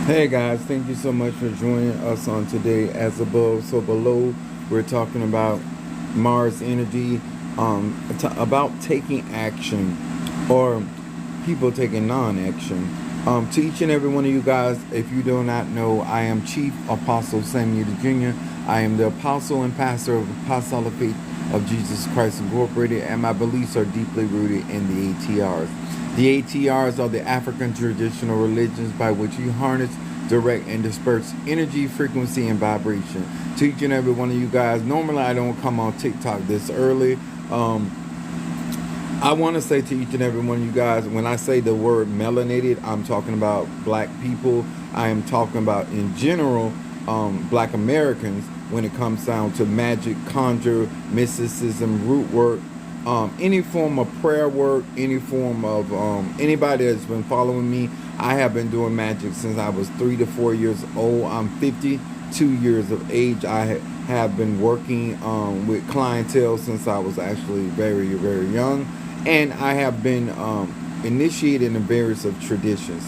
Hey guys, thank you so much for joining us on today. As above, so below. We're talking about Mars energy, about taking action or people taking non-action. To each and every one of you guys, if you do not know, I am Chief Apostle Samuel Jr. I am the apostle and pastor of Apostolic Faith of Jesus Christ Incorporated, and my beliefs are deeply rooted in the ATRs. The ATRs are the African traditional religions by which you harness, direct, and disperse energy, frequency, and vibration. To each and every one of you guys, normally I don't come on TikTok this early. I want to say to each and every one of you guys, when I say the word melanated, I'm talking about black people. I am talking about, in general, black Americans when it comes down to magic, conjure, mysticism, root work, any form of prayer work, any form of anybody that's been following me. I have been doing magic since I was 3 to 4 years old. I'm 52 years of age. I have been working with clientele since I was actually very, very young. And I have been initiated in various of traditions.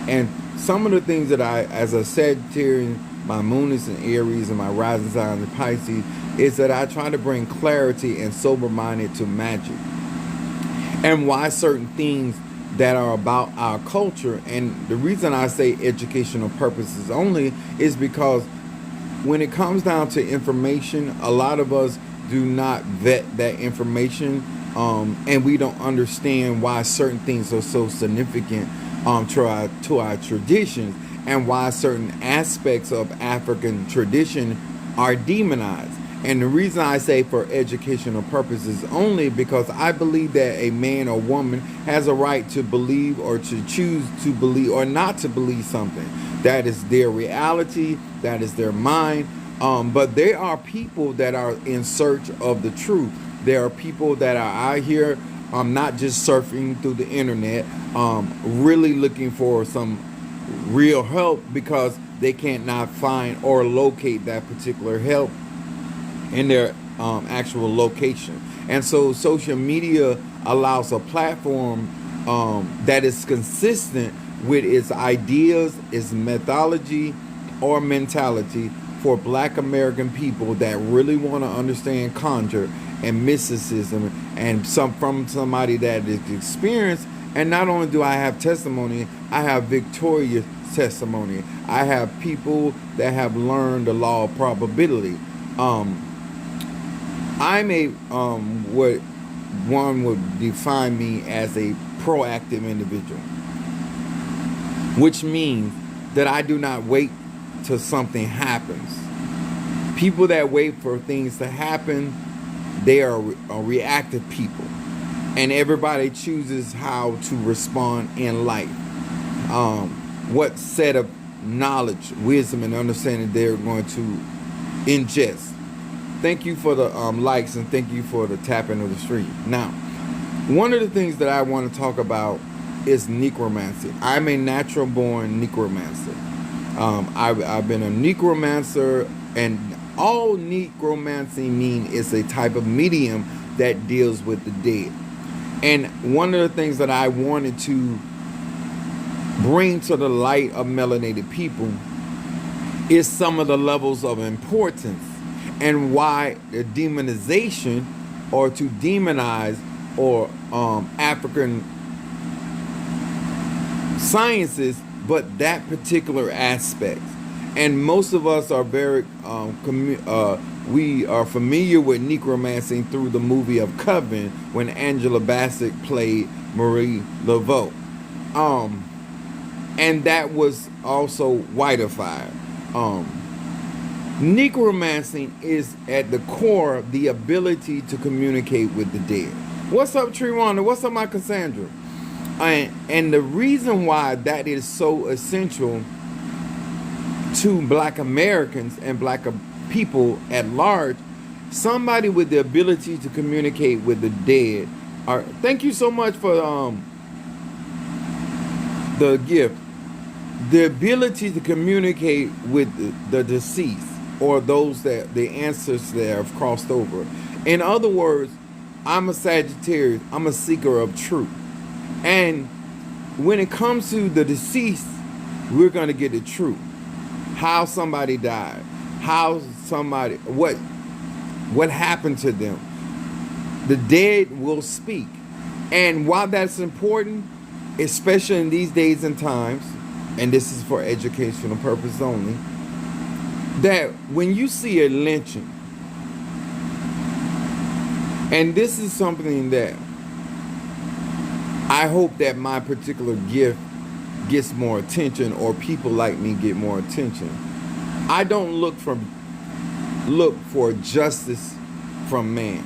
And some of the things that as a Sagittarius, my moon is in Aries and my rising sign in Pisces, is that I try to bring clarity and sober-minded to magic. And why certain things that are about our culture. And the reason I say educational purposes only is because when it comes down to information, a lot of us do not vet that information, and we don't understand why certain things are so significant to our traditions, and why certain aspects of African tradition are demonized. And the reason I say for educational purposes only, because I believe that a man or woman has a right to believe or to choose to believe or not to believe something. That is their reality, that is their mind. But there are people that are in search of the truth. There are people that are out here, not just surfing through the internet, really looking for some real help because they can't not find or locate that particular help in their actual location. And so social media allows a platform that is consistent with its ideas, its methodology, or mentality for black American people that really want to understand conjure and mysticism, and from somebody that is experienced. And not only do I have testimony, I have victorious testimony. I have people that have learned the law of probability. I'm a what one would define me as a proactive individual, which means that I do not wait till something happens. People that wait for things to happen, they are reactive people, and everybody chooses how to respond in life. What set of knowledge, wisdom, and understanding they're going to ingest. Thank you for the likes, and thank you for the tapping of the stream. Now, one of the things that I want to talk about is necromancy. I'm a natural born necromancer. I've been a necromancer, and all necromancy mean is a type of medium that deals with the dead. And one of the things that I wanted to bring to the light of melanated people is some of the levels of importance and why the demonization, or to demonize, or African sciences, but that particular aspect. And most of us are very we are familiar with necromancy through the movie of Coven, when Angela Bassett played Marie Laveau, and that was also whitified. Necromancy is at the core the ability to communicate with the dead. What's up, Triwanda? What's up, my Cassandra? And the reason why that is so essential to black Americans and black people at large, somebody with the ability to communicate with the dead. Thank you so much for the gift. The ability to communicate with the deceased, or those that the ancestors that have crossed over. In other words, I'm a Sagittarius. I'm a seeker of truth. And when it comes to the deceased, we're going to get the truth. How somebody died, what happened to them. The dead will speak. And why that's important, especially in these days and times, and this is for educational purpose only, that when you see a lynching, and this is something that I hope that my particular gift gets more attention, or people like me get more attention. I don't look for justice from man.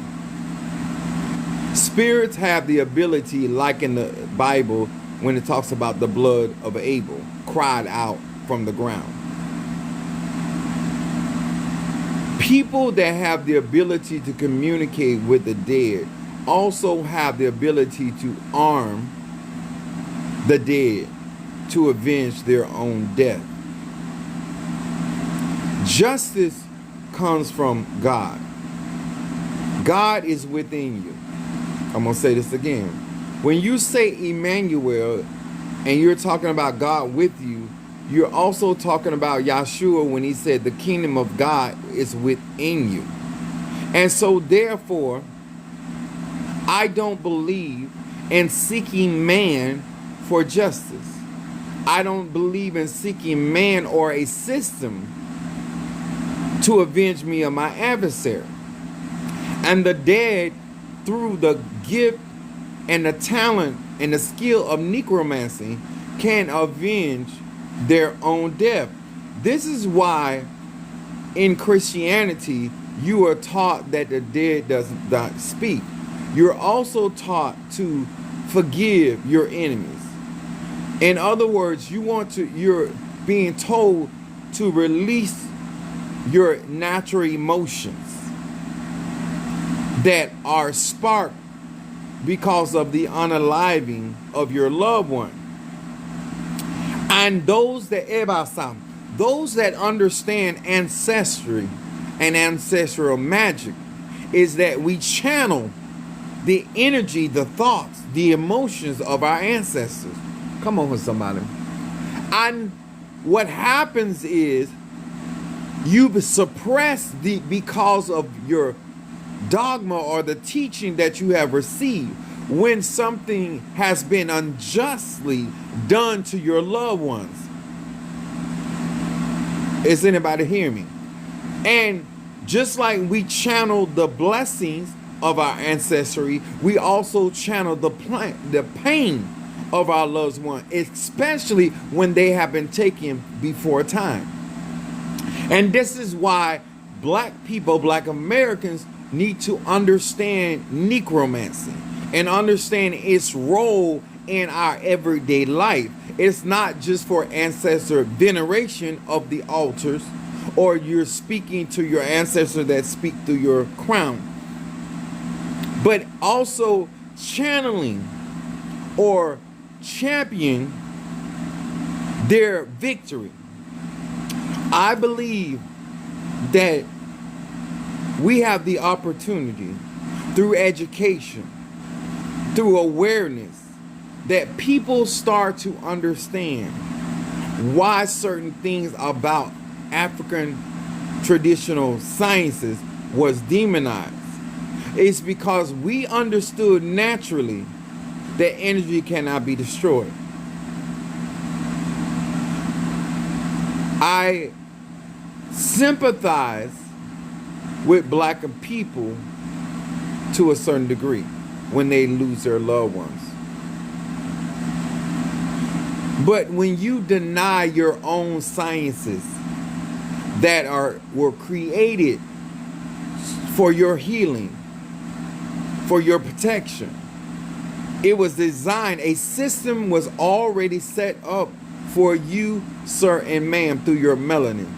Spirits have the ability, like in the Bible, when it talks about the blood of Abel, cried out from the ground. People that have the ability to communicate with the dead also have the ability to arm the dead to avenge their own death. Justice comes from God. God is within you. I'm going to say this again. When you say Emmanuel and you're talking about God with you, you're also talking about Yahshua when he said the kingdom of God is within you. And so therefore, I don't believe in seeking man for justice. I don't believe in seeking man or a system to avenge me of my adversary. And the dead, through the gift and the talent and the skill of necromancy, can avenge their own death. This is why in Christianity you are taught that the dead does not speak. You're also taught to forgive your enemies. In other words, you're being told to release your natural emotions that are sparked because of the unaliving of your loved one. And those that understand ancestry and ancestral magic is that we channel the energy, the thoughts, the emotions of our ancestors. Come on, somebody. And what happens is you've suppressed because of your dogma or the teaching that you have received when something has been unjustly done to your loved ones. Is anybody hearing me? And just like we channel the blessings of our ancestry, we also channel the pain of our loved one, especially when they have been taken before time. And this is why black people, black Americans, need to understand necromancy and understand its role in our everyday life. It's not just for ancestor veneration of the altars, or you're speaking to your ancestor that speak through your crown, but also channeling or champion their victory. I believe that we have the opportunity through education, through awareness, that people start to understand why certain things about African traditional sciences was demonized. It's because we understood naturally that energy cannot be destroyed. I sympathize with black people to a certain degree when they lose their loved ones. But when you deny your own sciences that were created for your healing, for your protection, it was designed, a system was already set up for you, sir and ma'am, through your melanin,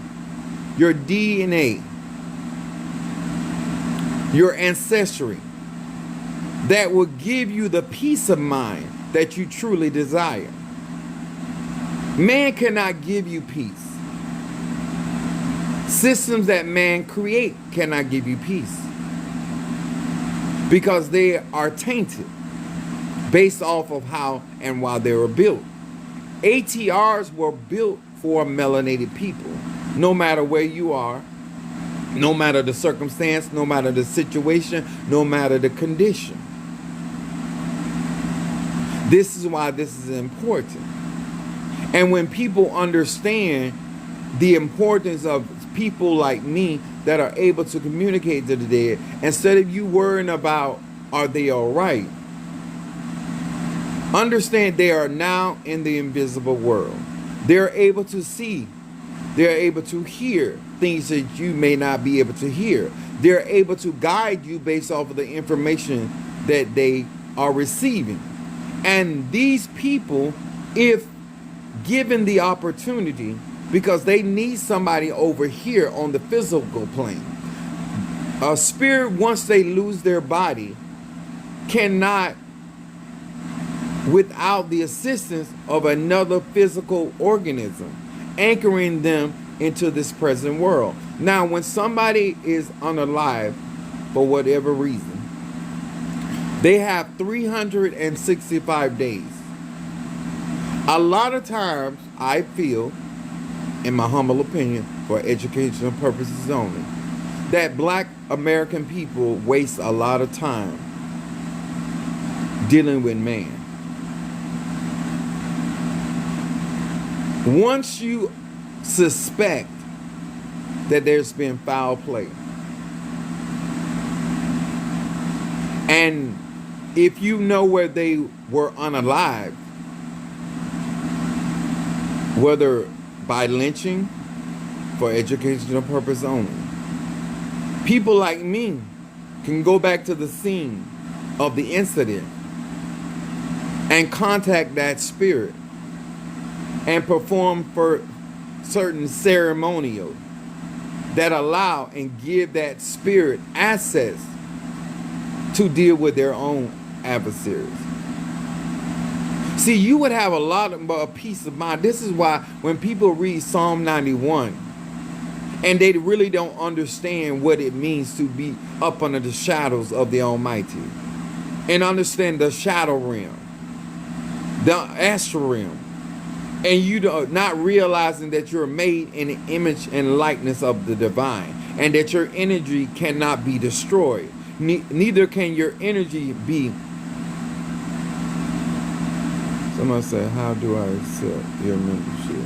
your DNA, your ancestry, that will give you the peace of mind that you truly desire. Man cannot give you peace. Systems that man create cannot give you peace, because they are tainted based off of how and why they were built. ATRs were built for melanated people, no matter where you are, no matter the circumstance, no matter the situation, no matter the condition. This is why this is important. And when people understand the importance of people like me that are able to communicate to the dead, instead of you worrying about are they all right, understand they are now in the invisible world. They're able to see. They're able to hear things that you may not be able to hear. They're able to guide you based off of the information that they are receiving. And these people, if given the opportunity, because they need somebody over here on the physical plane. A spirit, once they lose their body, cannot, without the assistance of another physical organism, anchoring them into this present world. Now, when somebody is unalive for whatever reason, they have 365 days. A lot of times, I feel, in my humble opinion, for educational purposes only, that Black American people waste a lot of time dealing with man. Once you suspect that there's been foul play, and if you know where they were unalived, whether by lynching for educational purpose only, people like me can go back to the scene of the incident and contact that spirit and perform for certain ceremonial that allow and give that spirit access to deal with their own adversaries. See, you would have a lot of peace of mind. This is why when people read Psalm 91 and they really don't understand what it means to be up under the shadows of the Almighty and understand the shadow realm, the astral realm, and you not realizing that you're made in the image and likeness of the divine and that your energy cannot be destroyed. Neither can your energy be. Someone said, how do I accept your membership?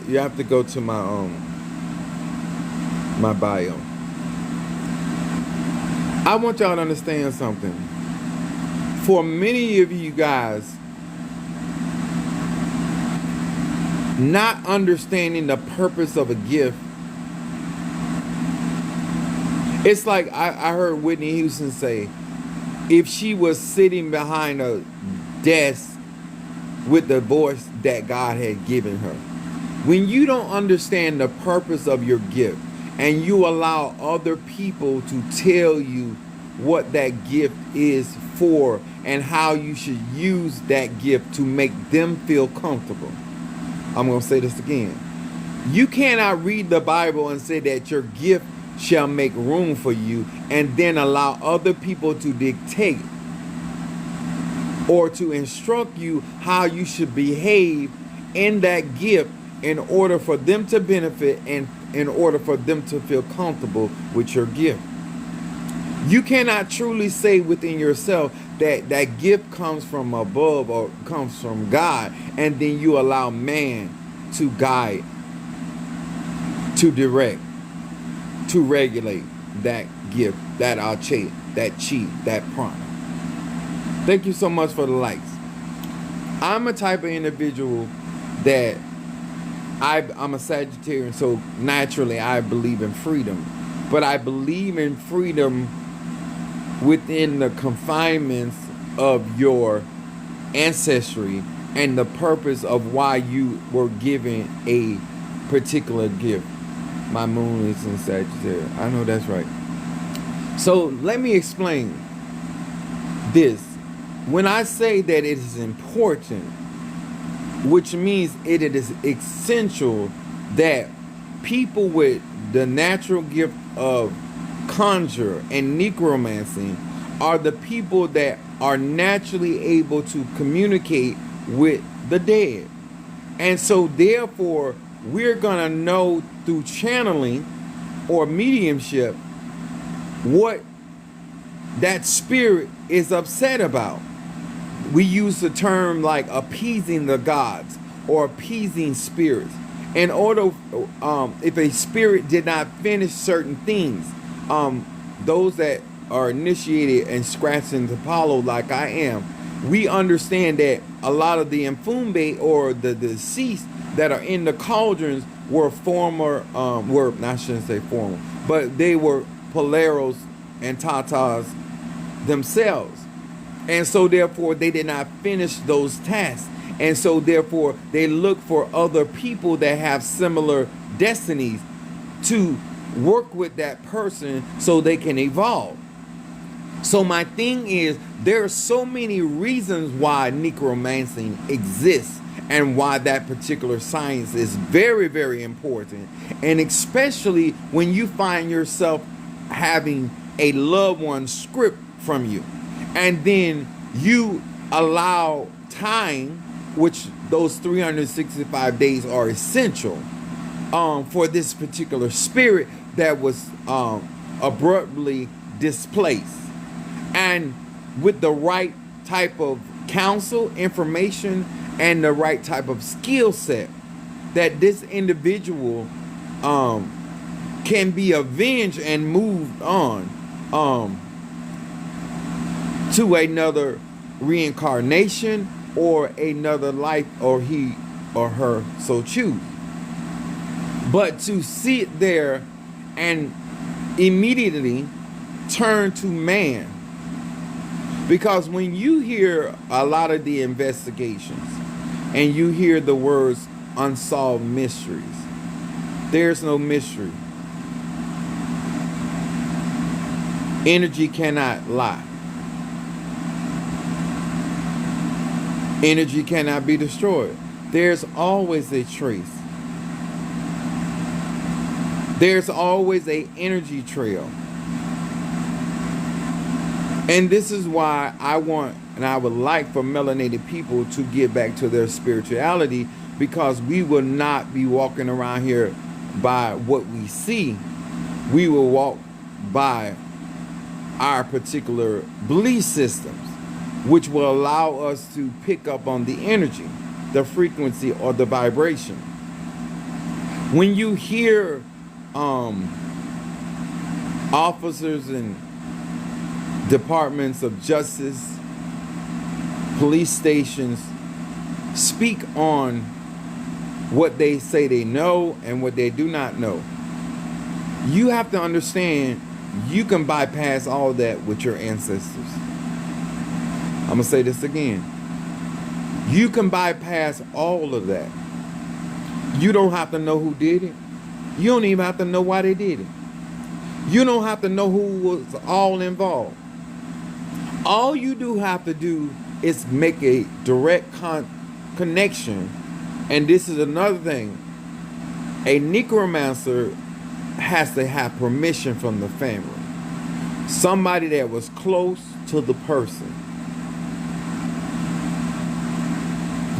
You have to go to my my bio. I want y'all to understand something. For many of you guys, not understanding the purpose of a gift, it's like I heard Whitney Houston say, if she was sitting behind a desk with the voice that God had given her. When you don't understand the purpose of your gift and you allow other people to tell you what that gift is for and how you should use that gift to make them feel comfortable. I'm going to say this again. You cannot read the Bible and say that your gift shall make room for you and then allow other people to dictate or to instruct you how you should behave in that gift in order for them to benefit and in order for them to feel comfortable with your gift. You cannot truly say within yourself that that gift comes from above or comes from God, and then you allow man to guide, to direct, to regulate that gift, that arche, that chi, that prana. Thank you so much for the likes. I'm a type of individual that I'm a Sagittarian, so naturally I believe in freedom. But I believe in freedom within the confinements of your ancestry and the purpose of why you were given a particular gift. My moon is in Sagittarius. I know that's right. So let me explain this. When I say that it is important, which means it is essential that people with the natural gift of conjure and necromancy are the people that are naturally able to communicate with the dead. And so therefore, we're going to know through channeling or mediumship what that spirit is upset about. We use the term like appeasing the gods or appeasing spirits. In order, if a spirit did not finish certain things, those that are initiated and scratched into Apollo like I am, we understand that a lot of the Mfumbe or the deceased that are in the cauldrons were former, I shouldn't say former, but they were Poleros and Tatas themselves. And so therefore they did not finish those tasks. And so therefore they look for other people that have similar destinies to work with that person so they can evolve. So my thing is, there are so many reasons why necromancy exists and why that particular science is very, very important. And especially when you find yourself having a loved one script from you, and then you allow time, which those 365 days are essential for this particular spirit that was abruptly displaced. And with the right type of counsel, information, and the right type of skill set, that this individual can be avenged and moved on to another reincarnation or another life, or he or her so choose. But to sit there and immediately turn to man, because when you hear a lot of the investigations and you hear the words unsolved mysteries, there's no mystery. Energy cannot lie. Energy cannot be destroyed. There's always a trace. There's always an energy trail. And this is why I want, and I would like for melanated people to get back to their spirituality, because we will not be walking around here by what we see. We will walk by our particular belief systems, which will allow us to pick up on the energy, the frequency, or the vibration. When you hear officers and departments of justice, police stations speak on what they say they know and what they do not know, you have to understand you can bypass all that with your ancestors. I'm going to say this again. You can bypass all of that. You don't have to know who did it. You don't even have to know why they did it. You don't have to know who was all involved. All you do have to do is make a direct connection. And this is another thing. A necromancer has to have permission from the family. Somebody that was close to the person.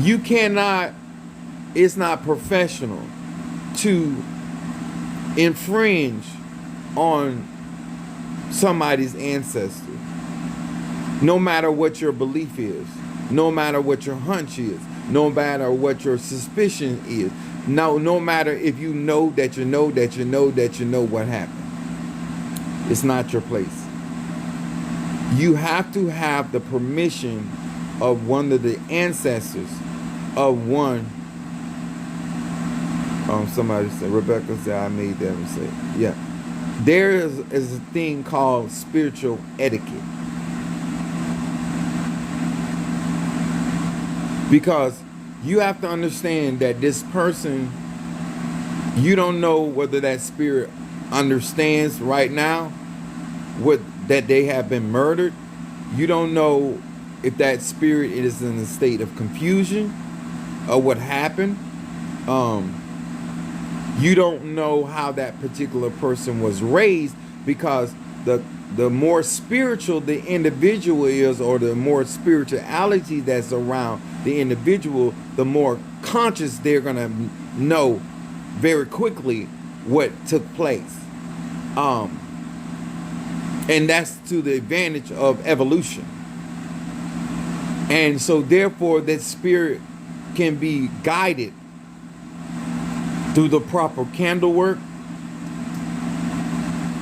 You cannot, it's not professional to infringe on somebody's ancestry. No matter what your belief is, no matter what your hunch is, no matter what your suspicion is, no matter if you know that you know that you know that you know what happened. It's not your place. You have to have the permission of one of the ancestors of one. Somebody said, Rebecca said, I made that mistake. Yeah. There is a thing called spiritual etiquette. Because you have to understand that this person, you don't know whether that spirit understands right now that they have been murdered. You don't know if that spirit is in a state of confusion or what happened. You don't know how that particular person was raised, because the the more spiritual the individual is, or the more spirituality that's around the individual, the more conscious they're going to know very quickly what took place. And that's to the advantage of evolution. And so therefore that spirit can be guided through the proper candle work,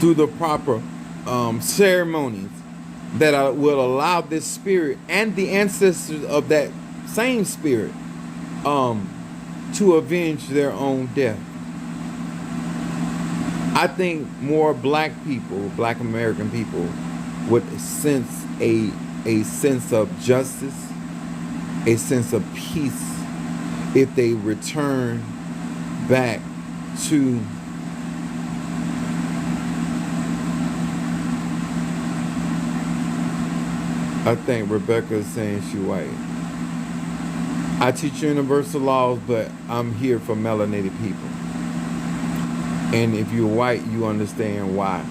through the proper ceremonies that will allow this spirit and the ancestors of that same spirit to avenge their own death. I think more black people, black American people, would sense a sense of justice, a sense of peace, if they return back to I think Rebecca is saying she white. I teach universal laws, but I'm here for melanated people. And if you're white, you understand why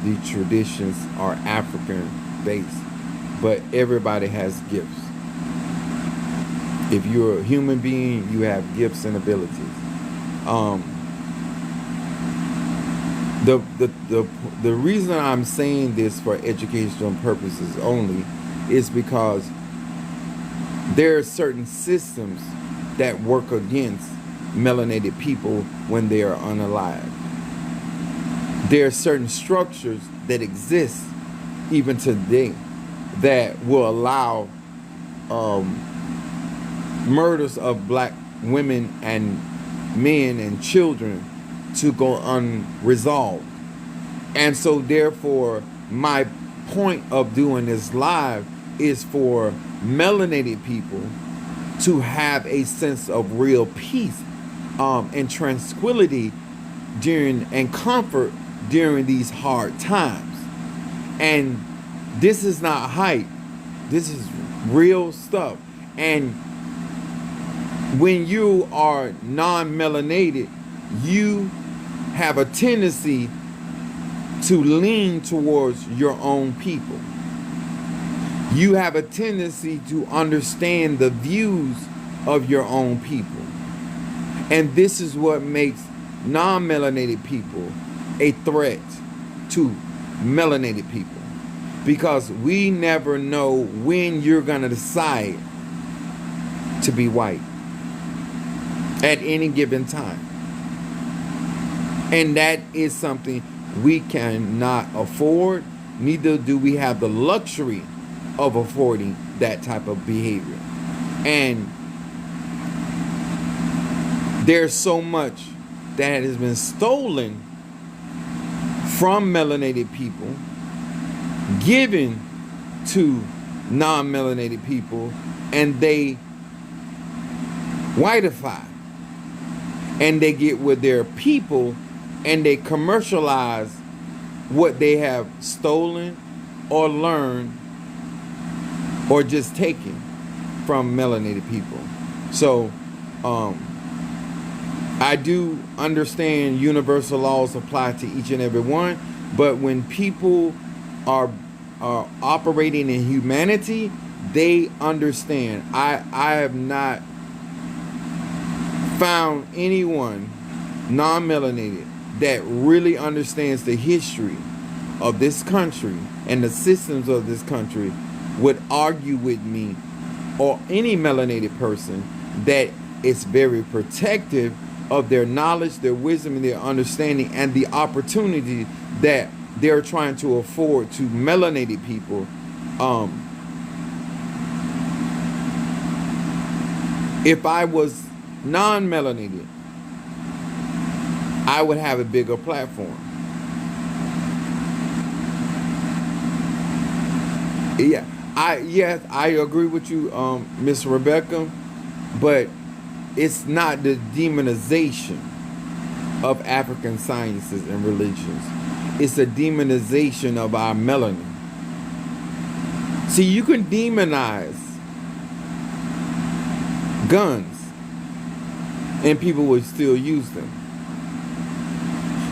the traditions are African based. But everybody has gifts. If you're a human being, you have gifts and abilities. The reason I'm saying this for educational purposes only is because there are certain systems that work against melanated people when they are unalive. There are certain structures that exist even today that will allow murders of black women and men and children to go unresolved. And so therefore my point of doing this live is for melanated people to have a sense of real peace and tranquility during and comfort during these hard times. And this is not hype. This is real stuff. And when you are non-melanated, you have a tendency to lean towards your own people. You have a tendency to understand the views of your own people. And this is what makes non-melanated people a threat to melanated people. Because we never know when you're going to decide to be white at any given time. And that is something we cannot afford, neither do we have the luxury of affording that type of behavior. And there's so much that has been stolen from melanated people, given to non-melanated people, and they whiteify. And they get with their people and they commercialize what they have stolen or learned or just taken from melanated people. So I do understand universal laws apply to each and every one, but when people are operating in humanity, they understand. I have not found anyone non-melanated that really understands the history of this country and the systems of this country would argue with me or any melanated person that it's very protective of their knowledge, their wisdom, and their understanding, and the opportunity that they're trying to afford to melanated people. If I was non-melanated, I would have a bigger platform. I agree with you, Miss Rebecca, but it's not the demonization of African sciences and religions. It's a demonization of our melanin. See, you can demonize guns and people would still use them.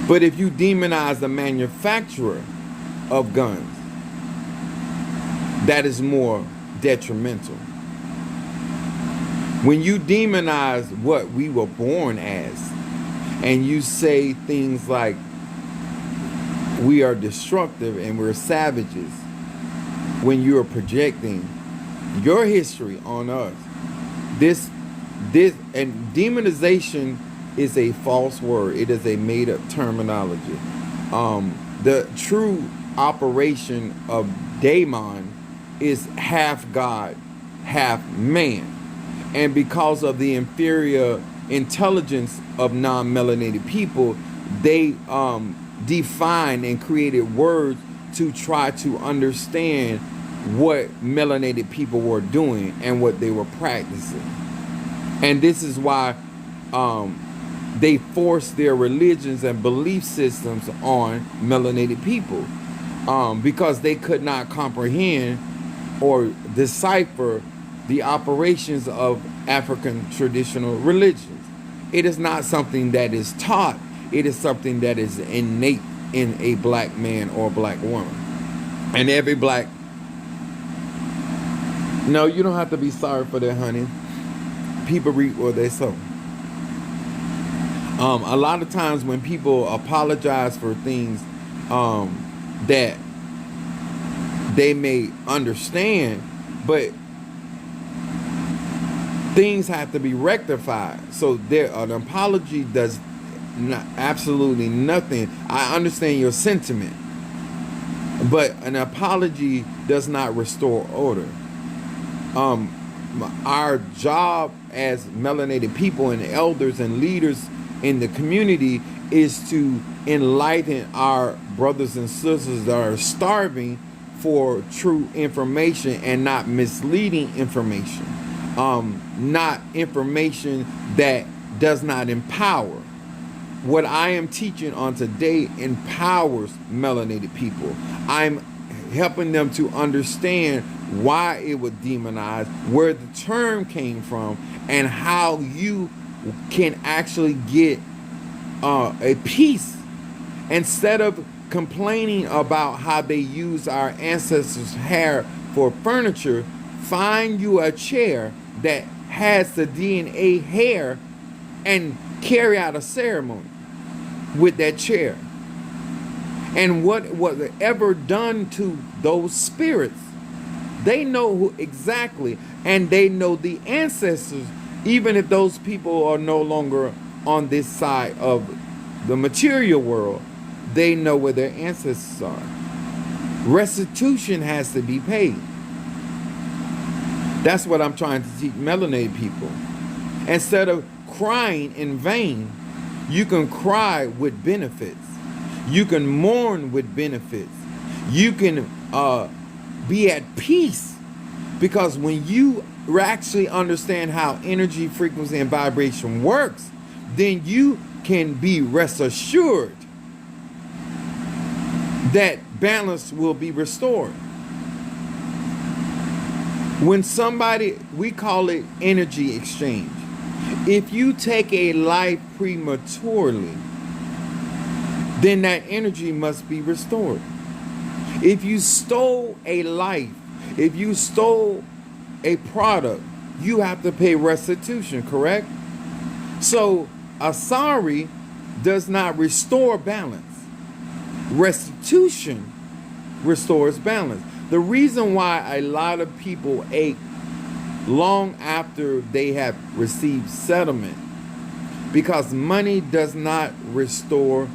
But if you demonize the manufacturer of guns. That is more detrimental. When you demonize what we were born as, and you say things like we are destructive and we're savages, when you are projecting your history on us, this and demonization is a false word. It is a made-up terminology. The true operation of daemon is half God, half man. And because of the inferior intelligence of non-melanated people, they defined and created words to try to understand what melanated people were doing and what they were practicing. And this is why they forced their religions and belief systems on melanated people, because they could not comprehend or decipher the operations of African traditional religions. It is not something that is taught. It is something that is innate in a black man or black woman. And every black... No, you don't have to be sorry for that, honey. People reap what they sow. A lot of times when people apologize for things that they may understand, but things have to be rectified. So an apology does absolutely nothing. I understand your sentiment, but an apology does not restore order. Our job as melanated people and elders and leaders in the community is to enlighten our brothers and sisters that are starving for true information and not misleading information. Not information that does not empower. What I am teaching on today empowers melanated people. I'm helping them to understand why it was demonized, where the term came from, and how you can actually get a peace. Instead of complaining about how they use our ancestors' hair for furniture, find you a chair that has the DNA hair and carry out a ceremony with that chair. And what was ever done to those spirits, they know who exactly, and they know the ancestors, even if those people are no longer on this side of the material world, they know where their ancestors are. Restitution has to be paid. That's what I'm trying to teach melanated people. Instead of crying in vain, you can cry with benefits. You can mourn with benefits. You can be at peace, because when you actually understand how energy, frequency, and vibration works, then you can be rest assured that balance will be restored. When somebody, we call it energy exchange. If you take a life prematurely, then that energy must be restored. If you stole a life, if you stole a product, you have to pay restitution, correct? So a sorry does not restore balance. Restitution restores balance. The reason why a lot of people ache long after they have received settlement, because money does not restore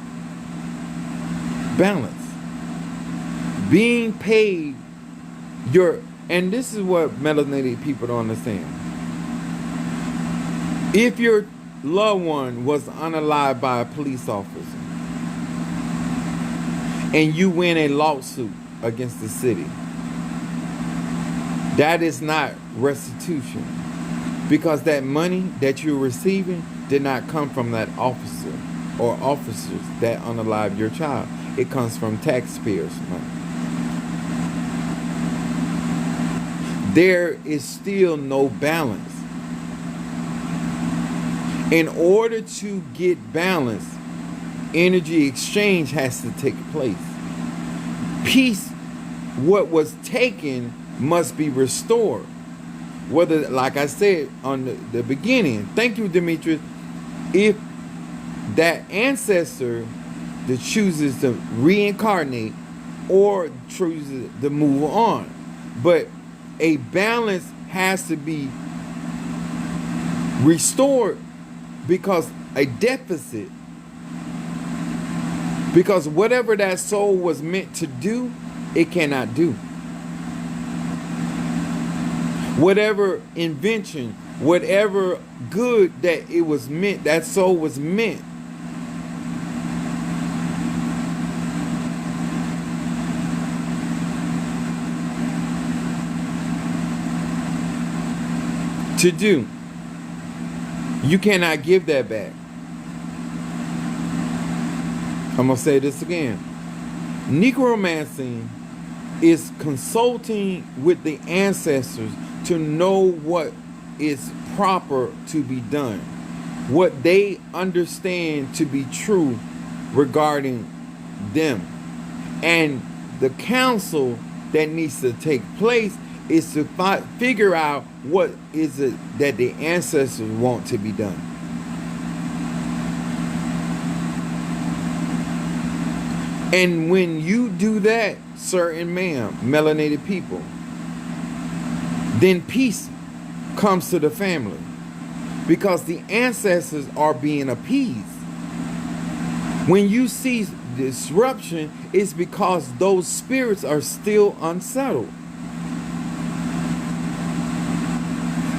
balance. Being paid and this is what melanated people don't understand. If your loved one was unalived by a police officer and you win a lawsuit against the city, that is not restitution, because that money that you're receiving did not come from that officer or officers that unalived your child. It comes from taxpayers' money. There is still no balance. In order to get balance, energy exchange has to take place. Peace, what was taken must be restored. Whether, like I said on the beginning, thank you, Demetrius, if that ancestor that chooses to reincarnate or chooses to move on. But a balance has to be restored, because a deficit, because whatever that soul was meant to do, it cannot do. Whatever invention, whatever good that it was meant, that soul was meant to do, you cannot give that back. I'm going to say this again. Necromancy is consulting with the ancestors to know what is proper to be done, what they understand to be true regarding them. And the council that needs to take place is to figure out what is it that the ancestors want to be done. And when you do that, sir and ma'am, melanated people, then peace comes to the family, because the ancestors are being appeased. When you see disruption, it's because those spirits are still unsettled.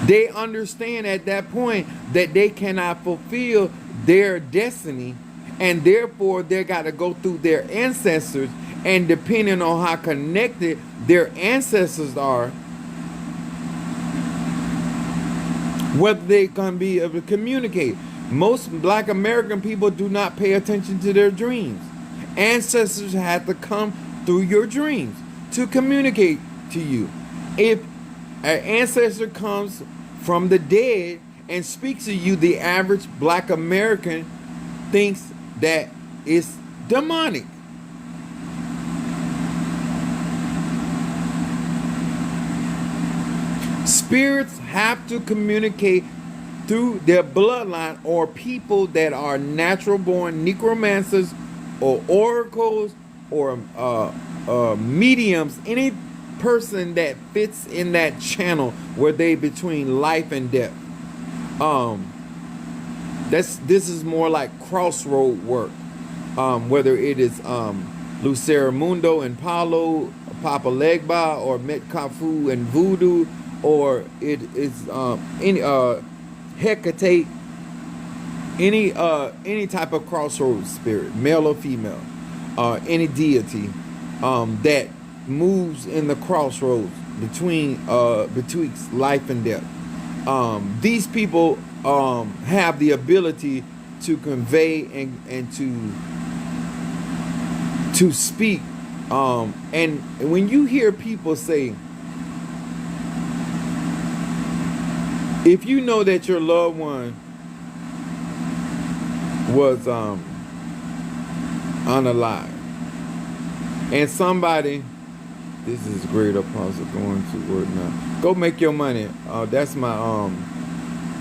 They understand at that point that they cannot fulfill their destiny, and therefore they got to go through their ancestors, and depending on how connected their ancestors are, whether they can be able to communicate. Most Black American people do not pay attention to their dreams. Ancestors have to come through your dreams to communicate to you. If an ancestor comes from the dead and speaks to you, the average Black American thinks that it's demonic. Spirits have to communicate through their bloodline, or people that are natural born necromancers or oracles or mediums, any person that fits in that channel where they between life and death. This is more like crossroad work, whether it is Lucero and Paulo, Papa Legba, or Metcalfu and Voodoo, or it is any Hecate, any type of crossroads spirit, male or female, any deity that moves in the crossroads between betwixt life and death. These people have the ability to convey and to speak. And when you hear people say, if you know that your loved one was unalive, and somebody, this is great apostle going to work now. Go make your money. That's my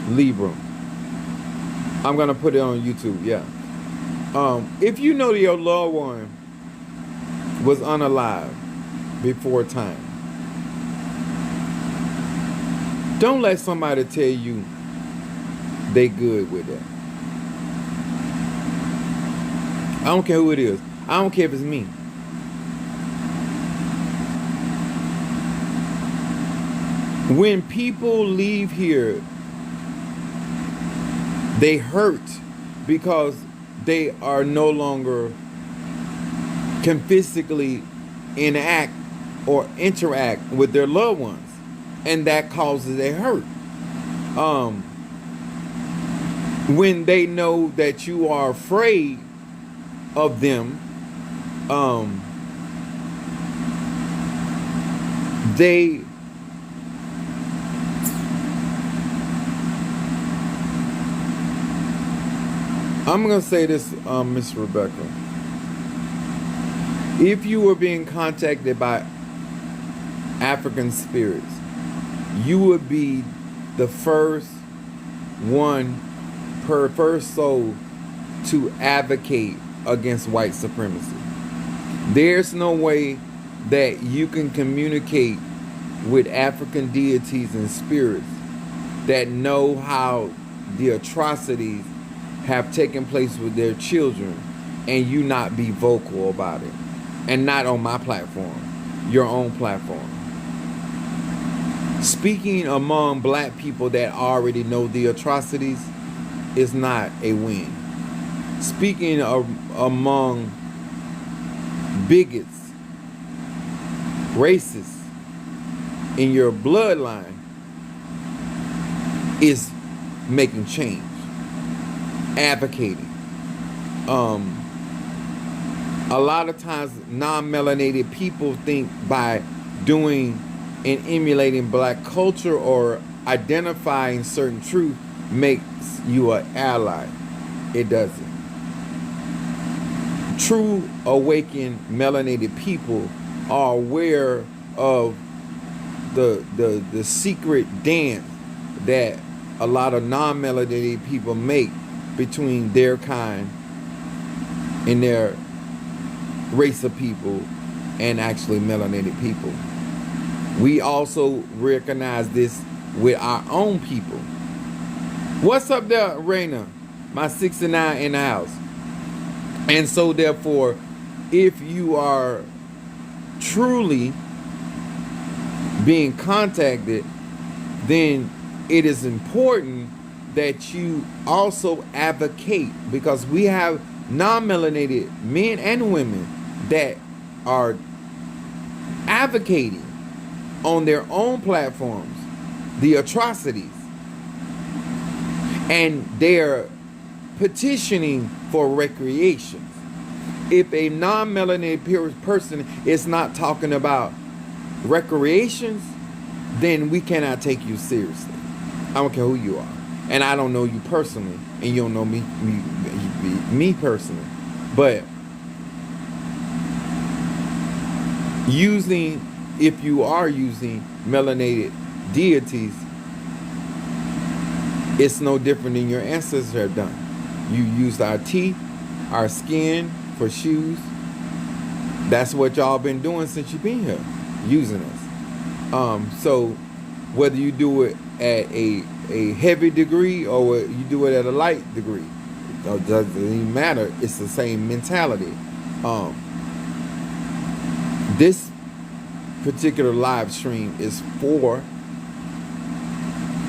Libra. I'm gonna put it on YouTube. Yeah. If you know that your loved one was unalive before time, don't let somebody tell you they good with that. I don't care who it is. I don't care if it's me. When people leave here, they hurt because they are no longer can physically enact or interact with their loved ones. And that causes a hurt. When they know that you are afraid of them, they I'm gonna say this, Miss Rebecca. If you were being contacted by African spirits, you would be the first one, first soul to advocate against white supremacy. There's no way that you can communicate with African deities and spirits that know how the atrocities have taken place with their children and you not be vocal about it. And not on my platform, your own platform. Speaking among black people that already know the atrocities is not a win. Speaking among bigots, racists in your bloodline is making change, advocating. A lot of times non-melanated people think by doing and emulating black culture or identifying certain truth makes you an ally. It doesn't. True awakened melanated people are aware of the secret dance that a lot of non-melanated people make between their kind and their race of people and actually melanated people. We also recognize this with our own people. What's up there, Raina? My 69 in the house. And so therefore, if you are truly being contacted, then it is important that you also advocate, because we have non-melanated men and women that are advocating on their own platforms the atrocities, and they're petitioning for recreations. If a non-melanated person is not talking about recreations, then we cannot take you seriously. I don't care who you are, and I don't know you personally, and you don't know me personally, but if you are using melanated deities, it's no different than your ancestors have done. You used our teeth, our skin for shoes. That's what y'all been doing since you've been here, using us. So whether you do it at a heavy degree or you do it at a light degree, it doesn't even matter. It's the same mentality. This particular live stream is for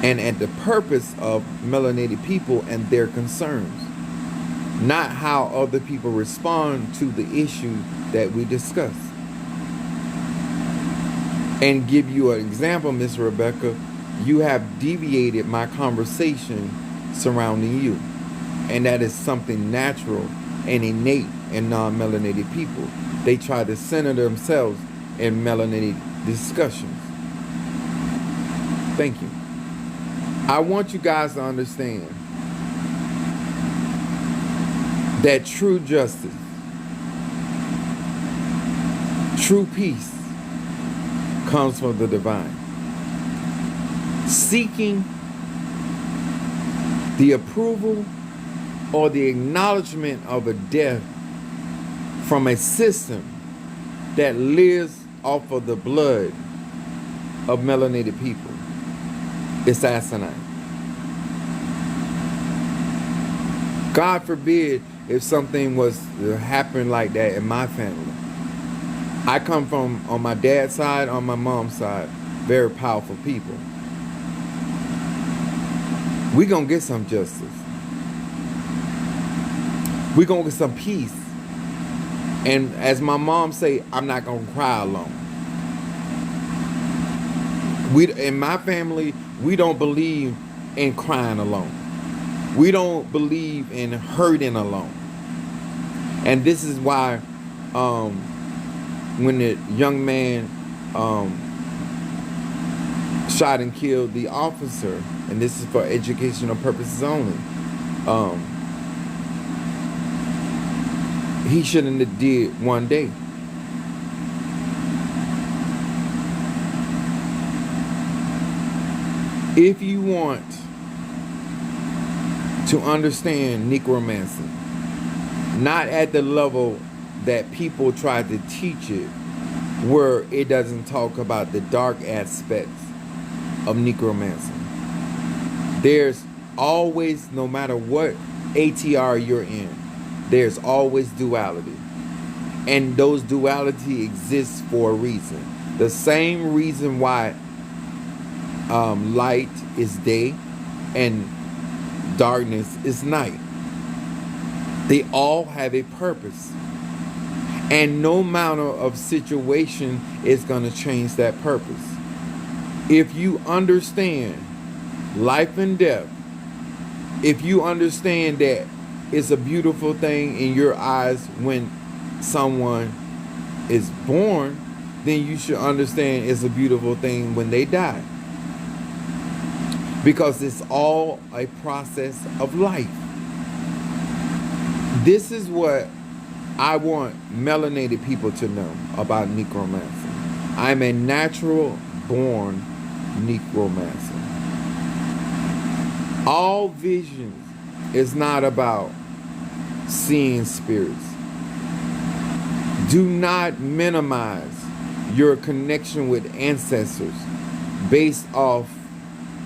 and at the purpose of melanated people and their concerns, not how other people respond to the issue that we discuss. And give you an example, Miss Rebecca, you have deviated my conversation surrounding you, and that is something natural and innate in non-melanated people. They try to center themselves in melanated discussions. Thank you. I want you guys to understand that true justice, true peace comes from the divine. Seeking the approval or the acknowledgement of a death from a system that lives off of the blood of melanated people is asinine. God forbid if something was to happen like that in my family. I come from, on my dad's side, on my mom's side, very powerful people. We gonna get some justice. We gonna get some peace. And as my mom say, I'm not gonna cry alone. In my family, we don't believe in crying alone. We don't believe in hurting alone. And this is why when the young man shot and killed the officer, and this is for educational purposes only, he shouldn't have did one day. If you want to understand necromancy, not at the level that people try to teach it, where it doesn't talk about the dark aspects of necromancy. There's always, no matter what ATR you're in, there's always duality. And those duality exists for a reason. The same reason why light is day and darkness is night. They all have a purpose. And no manner of situation is going to change that purpose. If you understand life and death, if you understand that it's a beautiful thing in your eyes when someone is born, then you should understand it's a beautiful thing when they die. Because it's all a process of life. This is what I want melanated people to know about necromancy. I'm a natural born necromancer. All visions is not about seeing spirits. Do not minimize your connection with ancestors based off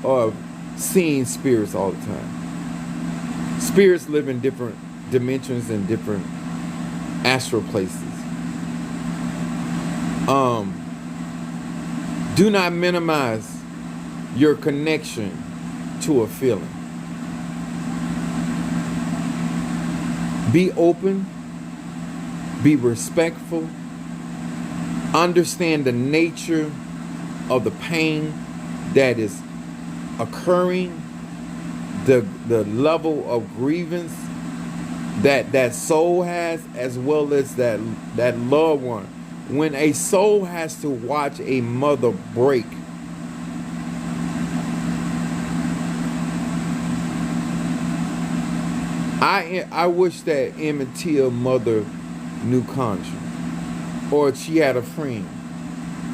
of seeing spirits all the time. Spirits live in different dimensions and different astral places. Do not minimize your connection to a feeling. Be open, be respectful, understand the nature of the pain that is occurring, the level of grievance that soul has, as well as that loved one. When a soul has to watch a mother break, I wish that Emmett Till mother knew conjure, or she had a friend,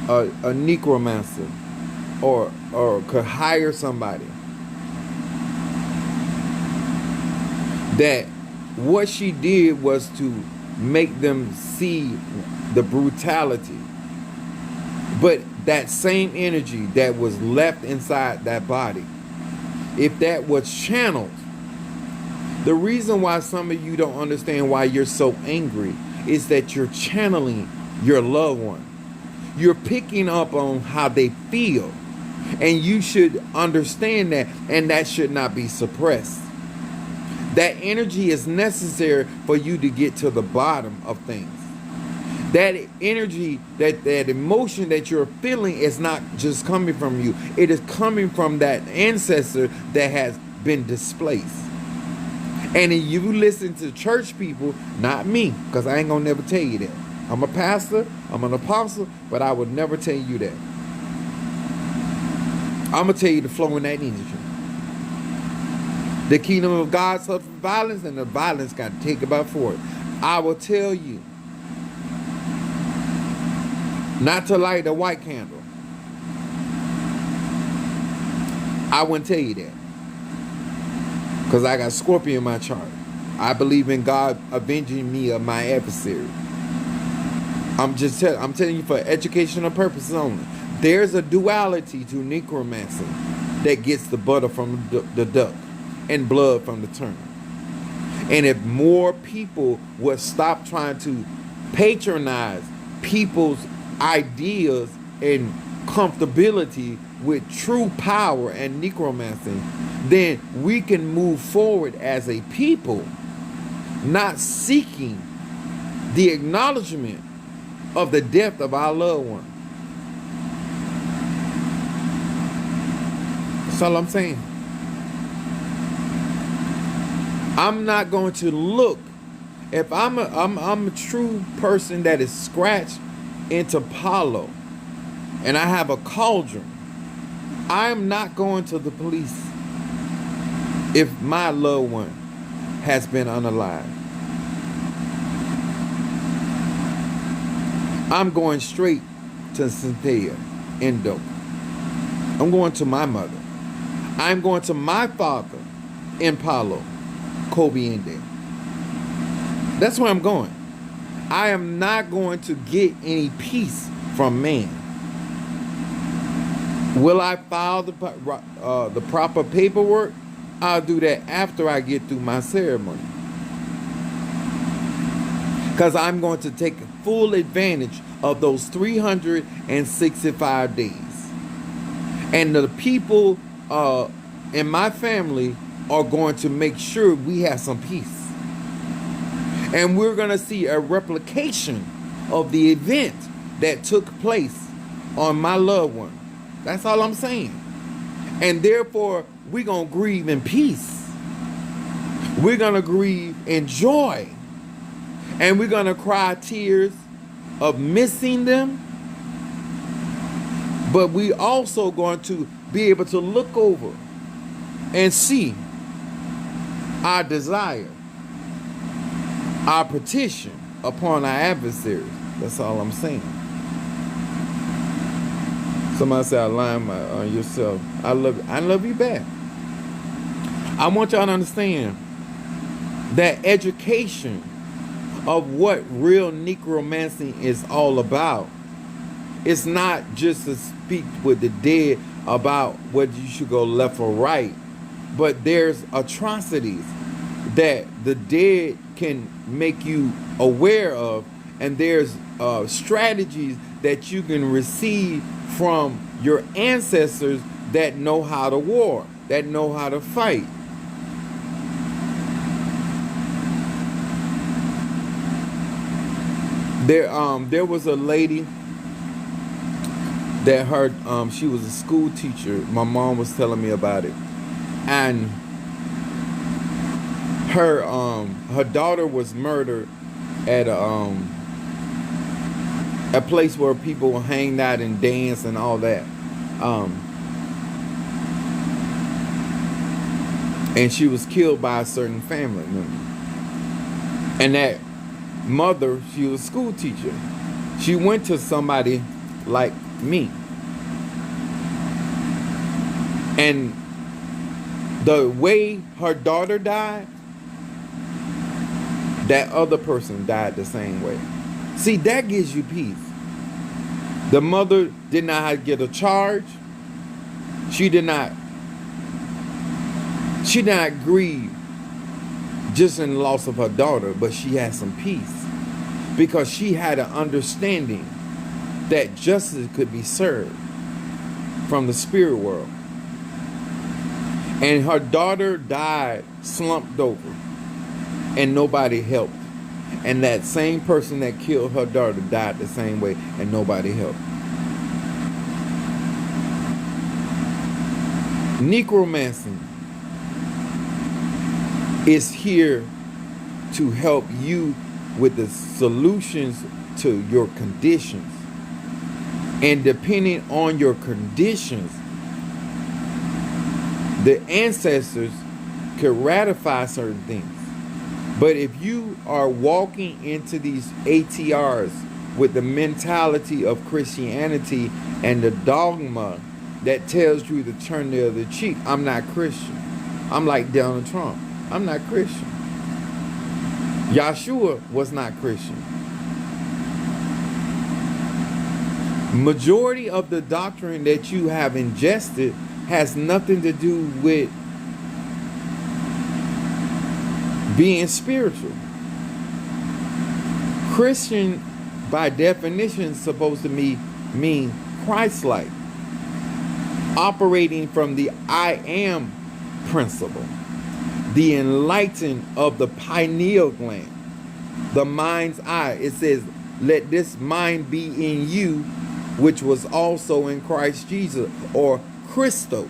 a necromancer, or could hire somebody that what she did was to make them see the brutality, but that same energy that was left inside that body, if that was channeled. The reason why some of you don't understand why you're so angry is that you're channeling your loved one. You're picking up on how they feel, and you should understand that, and that should not be suppressed. That energy is necessary for you to get to the bottom of things. That energy, that emotion that you're feeling is not just coming from you. It is coming from that ancestor that has been displaced. And if you listen to church people, not me, because I ain't gonna never tell you that. I'm a pastor, I'm an apostle, but I would never tell you that. I'm gonna tell you the flow in that energy. The kingdom of God suffers violence, and the violence got taken by force. I will tell you not to light a white candle. I wouldn't tell you that, because I got Scorpio in my chart. I believe in God avenging me of my adversary. I'm telling you for educational purposes only. There's a duality to necromancy that gets the butter from the duck and blood from the turnip. And if more people would stop trying to patronize people's ideas and comfortability with true power and necromancy, then we can move forward as a people, not seeking the acknowledgement of the death of our loved one. That's all I'm saying. I'm not going to look. If I'm a true person that is scratched into Palo, and I have a cauldron, I'm not going to the police if my loved one has been unalived. I'm going straight to Cynthia Endo. I'm going to my mother. I'm going to my father in Palo, Kobe Inde. That's where I'm going. I am not going to get any peace from man. Will I file the proper paperwork? I'll do that after I get through my ceremony. Because I'm going to take full advantage of those 365 days. And the people in my family are going to make sure we have some peace. And we're going to see a replication of the event that took place on my loved one. That's all I'm saying. And therefore, we're going to grieve in peace. We're going to grieve in joy. And we're going to cry tears of missing them. But we also going to be able to look over and see our desire, our petition upon our adversaries. That's all I'm saying. Somebody say, I lie on yourself. I love you back. I want y'all to understand that education of what real necromancy is all about. It's not just to speak with the dead about whether you should go left or right, but there's atrocities that the dead can make you aware of, and there's strategies that you can receive from your ancestors that know how to war, that know how to fight. There was a lady that she was a school teacher. My mom was telling me about it, and her daughter was murdered at a place where people hang out and dance and all that. And she was killed by a certain family member. And that mother, she was a school teacher. She went to somebody like me. And the way her daughter died, that other person died the same way. See, that gives you peace. The mother did not have to get a charge. She did not grieve just in the loss of her daughter, but she had some peace because she had an understanding that justice could be served from the spirit world. And her daughter died slumped over, and nobody helped. And that same person that killed her daughter died the same way, and nobody helped. Necromancy is here to help you with the solutions to your conditions. And depending on your conditions, the ancestors could ratify certain things. But if you are walking into these ATRs with the mentality of Christianity and the dogma that tells you to turn the other cheek, I'm not Christian. I'm like Donald Trump. I'm not Christian. Yahshua was not Christian. Majority of the doctrine that you have ingested has nothing to do with being spiritual. Christian, by definition, is supposed to mean Christ-like, operating from the I am principle, the enlightened of the pineal gland, the mind's eye. It says, let this mind be in you, which was also in Christ Jesus, or Christos,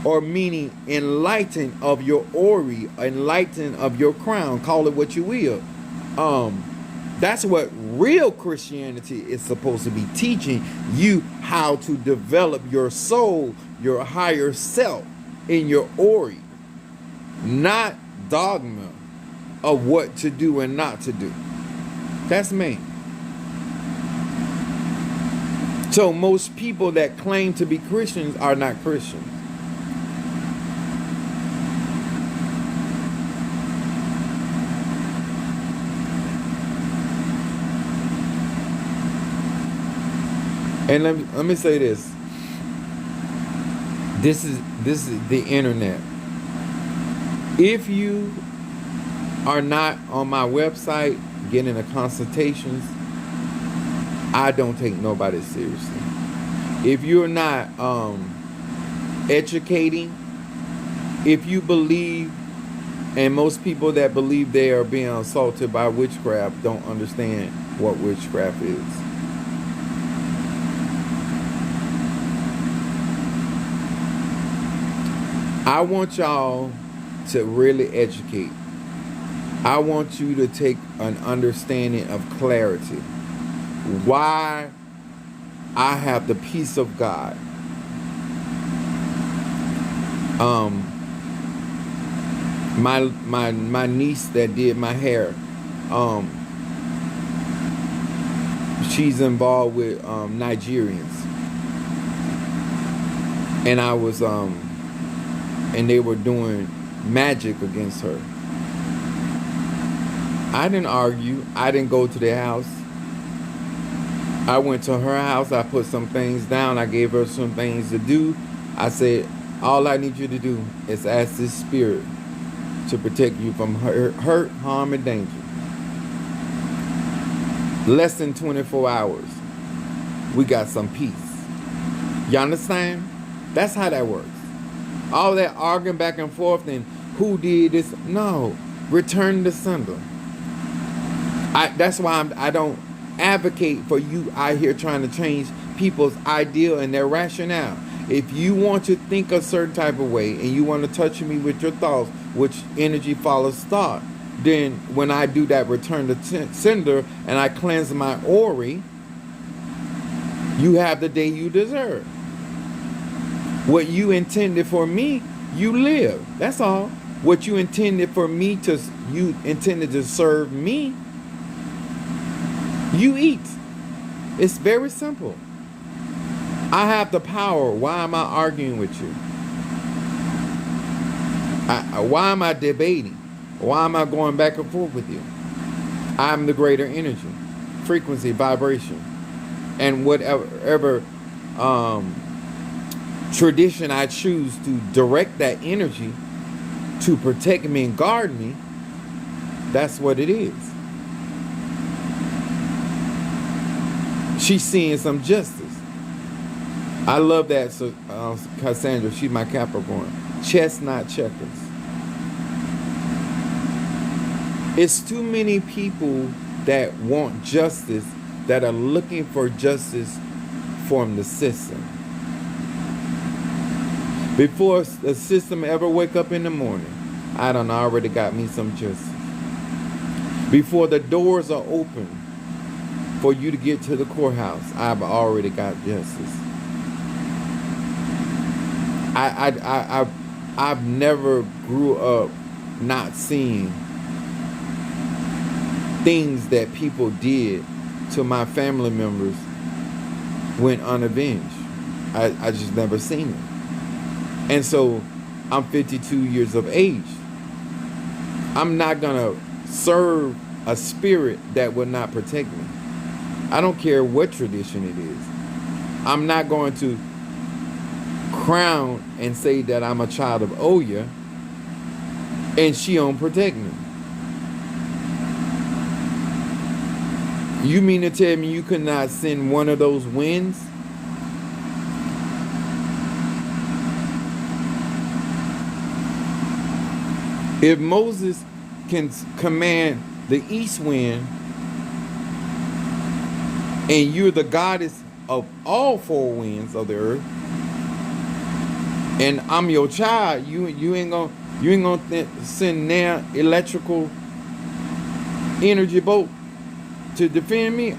or meaning enlightened of your ori, enlightened of your crown, call it what you will. That's what real Christianity is supposed to be teaching you, how to develop your soul, your higher self in your ori, not dogma of what to do and not to do. That's me. So most people that claim to be Christians are not Christians. And let me say this. This is the internet. If you are not on my website getting the consultations, I don't take nobody seriously. If you're not educating, if you believe, and most people that believe they are being assaulted by witchcraft don't understand what witchcraft is. I want y'all to really educate. I want you to take an understanding of clarity. Why I have the peace of God. My niece that did my hair, she's involved with Nigerians, and I was and they were doing magic against her. I didn't argue. I didn't go to their house. I went to her house. I put some things down. I gave her some things to do. I said, all I need you to do is ask this spirit to protect you from hurt, harm, and danger. Less than 24 hours, we got some peace. You understand? That's how that works. All that arguing back and forth and who did this? No, return to sender. That's why I don't advocate for you out here trying to change people's ideal and their rationale. If you want to think a certain type of way and you want to touch me with your thoughts, which energy follows thought, then when I do that return to sender and I cleanse my aura, you have the day you deserve. What you intended for me, you live. That's all. What you intended for me to, you intended to serve me, you eat. It's very simple. I have the power. Why am I arguing with you? Why am I debating? Why am I going back and forth with you? I'm the greater energy, frequency, vibration, and whatever tradition I choose to direct that energy to protect me and guard me, that's what it is. She's seeing some justice. I love that, Cassandra. She's my Capricorn. Chestnut checkers. It's too many people that want justice, that are looking for justice from the system. Before the system ever wake up in the morning, I done already got me some justice. Before the doors are open for you to get to the courthouse, I've already got justice. I've never grew up not seeing things that people did to my family members went unavenged. I just never seen it. And so I'm 52 years of age. I'm not gonna serve a spirit that will not protect me. I don't care what tradition it is. I'm not going to crown and say that I'm a child of Oya and she don't protect me. You mean to tell me you could not send one of those winds? If Moses can command the east wind and you're the goddess of all four winds of the earth, and I'm your child, you ain't gonna send now electrical energy boat to defend me?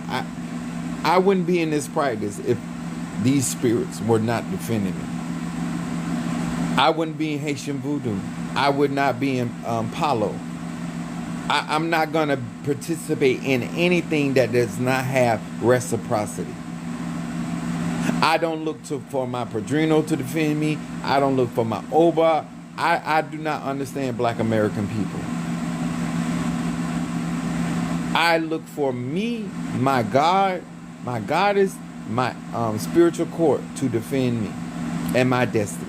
I wouldn't be in this practice if these spirits were not defending me. I wouldn't be in Haitian voodoo. I would not be in Palo. I'm not going to participate in anything that does not have reciprocity. I don't look for my Padrino to defend me. I don't look for my Oba. I do not understand Black American people. I look for me, my God, my goddess, my spiritual court to defend me and my destiny.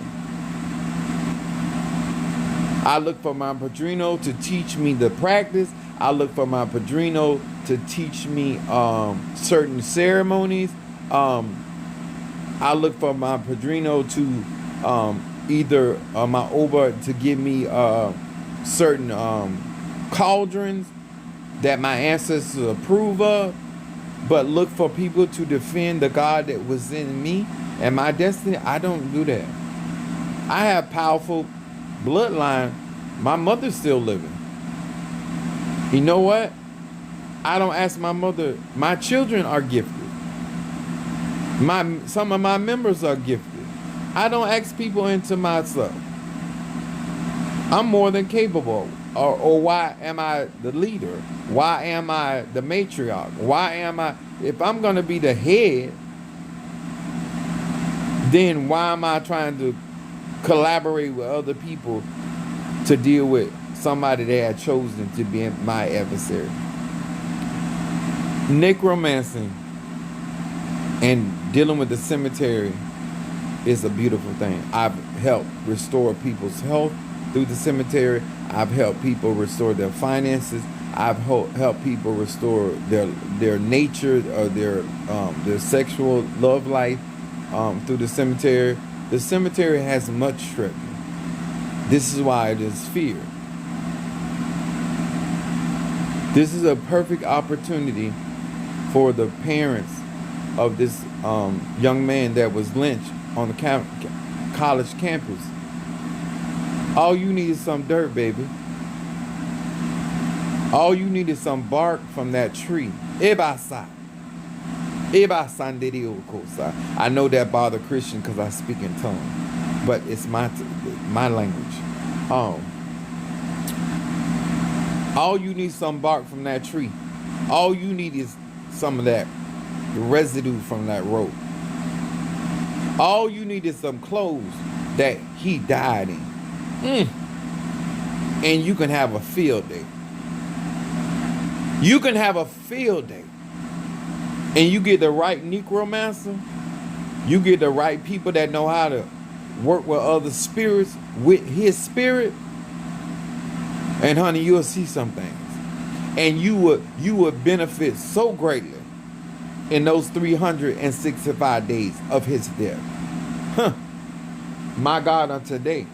I look for my padrino to teach me the practice. I look for my padrino to teach me certain ceremonies. I look for my padrino to either my Oba to give me certain cauldrons that my ancestors approve of. But look for people to defend the God that was in me and my destiny. I don't do that. I have powerful bloodline. My mother's still living. You know what? I don't ask my mother. My children are gifted. Some of my members are gifted. I don't ask people into myself. I'm more than capable. Or why am I the leader? Why am I the matriarch? Why am I? If I'm going to be the head, then why am I trying to collaborate with other people to deal with somebody they had chosen to be my adversary? Necromancy and dealing with the cemetery is a beautiful thing. I've helped restore people's health through the cemetery. I've helped people restore their finances. I've helped people restore their nature or their sexual love life through the cemetery. The cemetery has much strength. This is why it is feared. This is a perfect opportunity for the parents of this young man that was lynched on the college campus. All you need is some dirt, baby. All you need is some bark from that tree. Ebasa. I know that bother Christian because I speak in tongue, but it's my language. All you need is some bark from that tree. All you need is some of that residue from that rope. All you need is some clothes that he died in. And you can have a field day. You can have a field day. And you get the right necromancer. You get the right people that know how to work with other spirits, with his spirit. And honey, you'll see some things. And you would benefit so greatly in those 365 days of his death. My God, on today.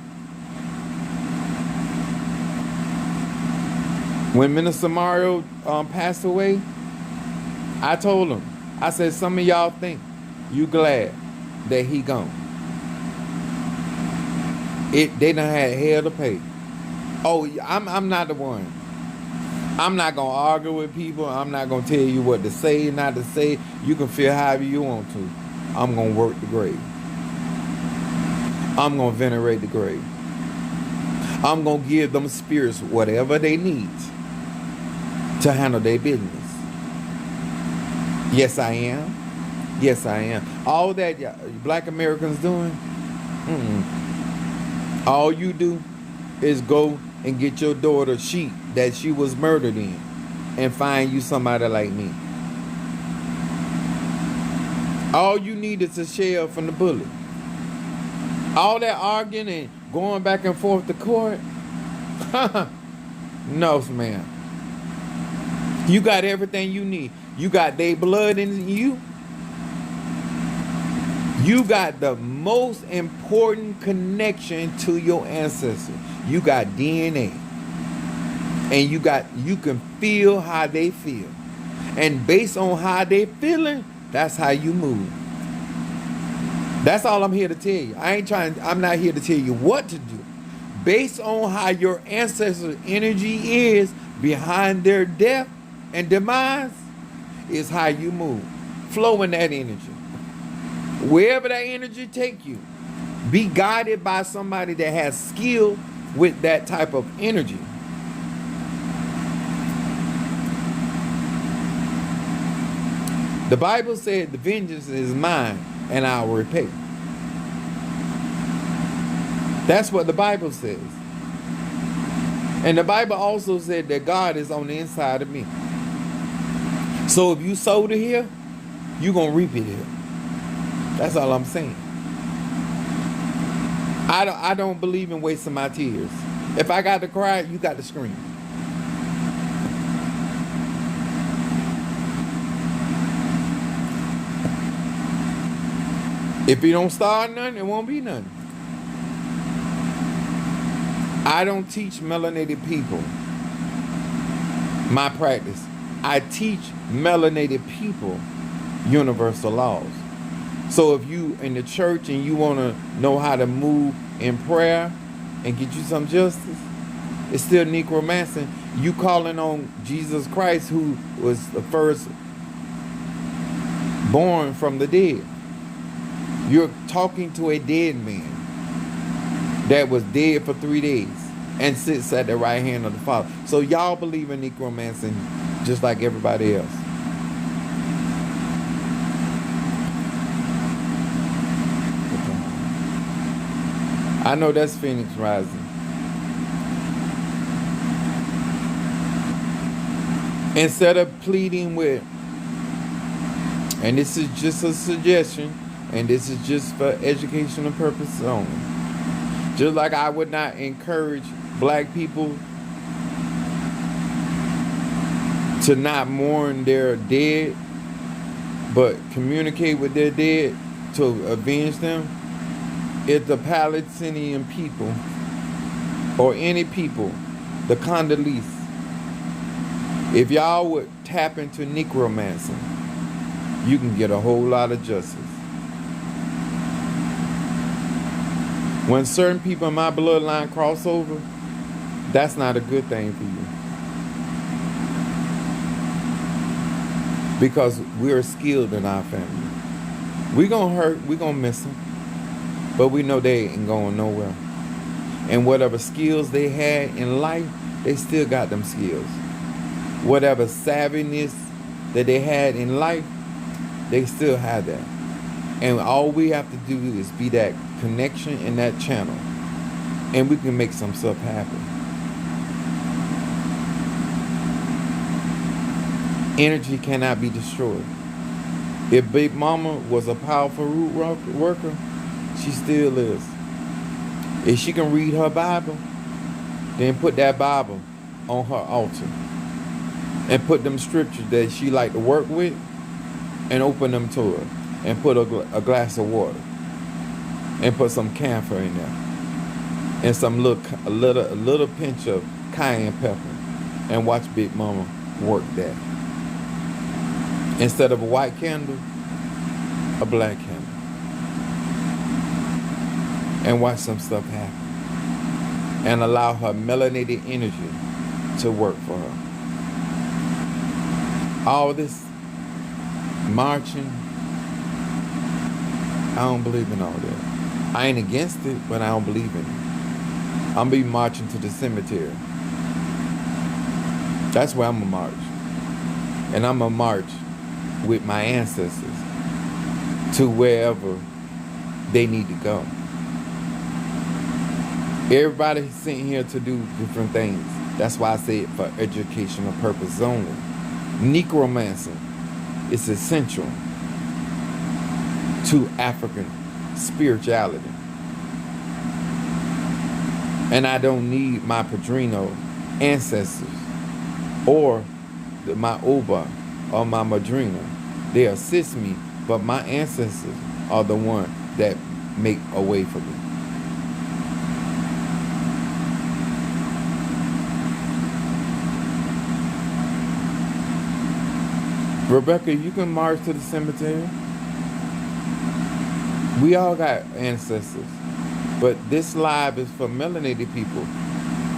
When Minister Mario passed away, I told him, I said, some of y'all think you glad that he gone. They done had hell to pay. Oh, I'm not the one. I'm not going to argue with people. I'm not going to tell you what to say, not to say. You can feel however you want to. I'm going to work the grave. I'm going to venerate the grave. I'm going to give them spirits whatever they need to handle their business. Yes, I am. Yes, I am. All that black Americans doing, all you do is go and get your daughter sheep that she was murdered in and find you somebody like me. All you need is a shell from the bullet. All that arguing and going back and forth to court, no, man. You got everything you need. You got their blood in you. You got the most important connection to your ancestors. You got DNA. And you can feel how they feel. And based on how they feeling, that's how you move. That's all I'm here to tell you. I'm not here to tell you what to do. Based on how your ancestors' energy is behind their death and demise, is how you move. Flow in that energy. Wherever that energy take you, be guided by somebody that has skill with that type of energy. The Bible said the vengeance is mine and I will repay. That's what the Bible says. And the Bible also said that God is on the inside of me. So if you sowed it here, you're going to reap it here. That's all I'm saying. I don't believe in wasting my tears. If I got to cry, you got to scream. If you don't start nothing, it won't be nothing. I don't teach melanated people my practice. I teach melanated people universal laws. So if you in the church and you want to know how to move in prayer and get you some justice, it's still necromancy. You calling on Jesus Christ, who was the first born from the dead. You're talking to a dead man that was dead for 3 days and sits at the right hand of the Father. So y'all believe in necromancy just like everybody else. I know that's Phoenix Rising. Instead of pleading with, and this is just a suggestion, and this is just for educational purposes only. Just like I would not encourage black people to not mourn their dead, but communicate with their dead to avenge them. If the Palestinian people or any people, the Congolese, if y'all would tap into necromancy, you can get a whole lot of justice. When certain people in my bloodline cross over, that's not a good thing for you. Because we're skilled in our family. We're going to hurt, we're going to miss them. But we know they ain't going nowhere. And whatever skills they had in life, they still got them skills. Whatever savviness that they had in life, they still have that. And all we have to do is be that connection in that channel. And we can make some stuff happen. Energy cannot be destroyed. If Big Mama was a powerful root worker, she still is. If she can read her Bible, then put that Bible on her altar. And put them scriptures that she like to work with and open them to her. And put a glass of water. And put some camphor in there. And some a little pinch of cayenne pepper. And watch Big Mama work that. Instead of a white candle, a black candle. And watch some stuff happen. And allow her melanated energy to work for her. All this marching, I don't believe in all that. I ain't against it, but I don't believe in it. I'm be marching to the cemetery. That's where I'm gonna march. And I'm gonna march with my ancestors to wherever they need to go. Everybody's sitting here to do different things. That's why I say it for educational purposes only. Necromancy is essential to African spirituality. And I don't need my Padrino ancestors or my Oba or my Madrina. They assist me, but my ancestors are the ones that make a way for me. Rebecca, you can march to the cemetery. We all got ancestors. But this live is for melanated people.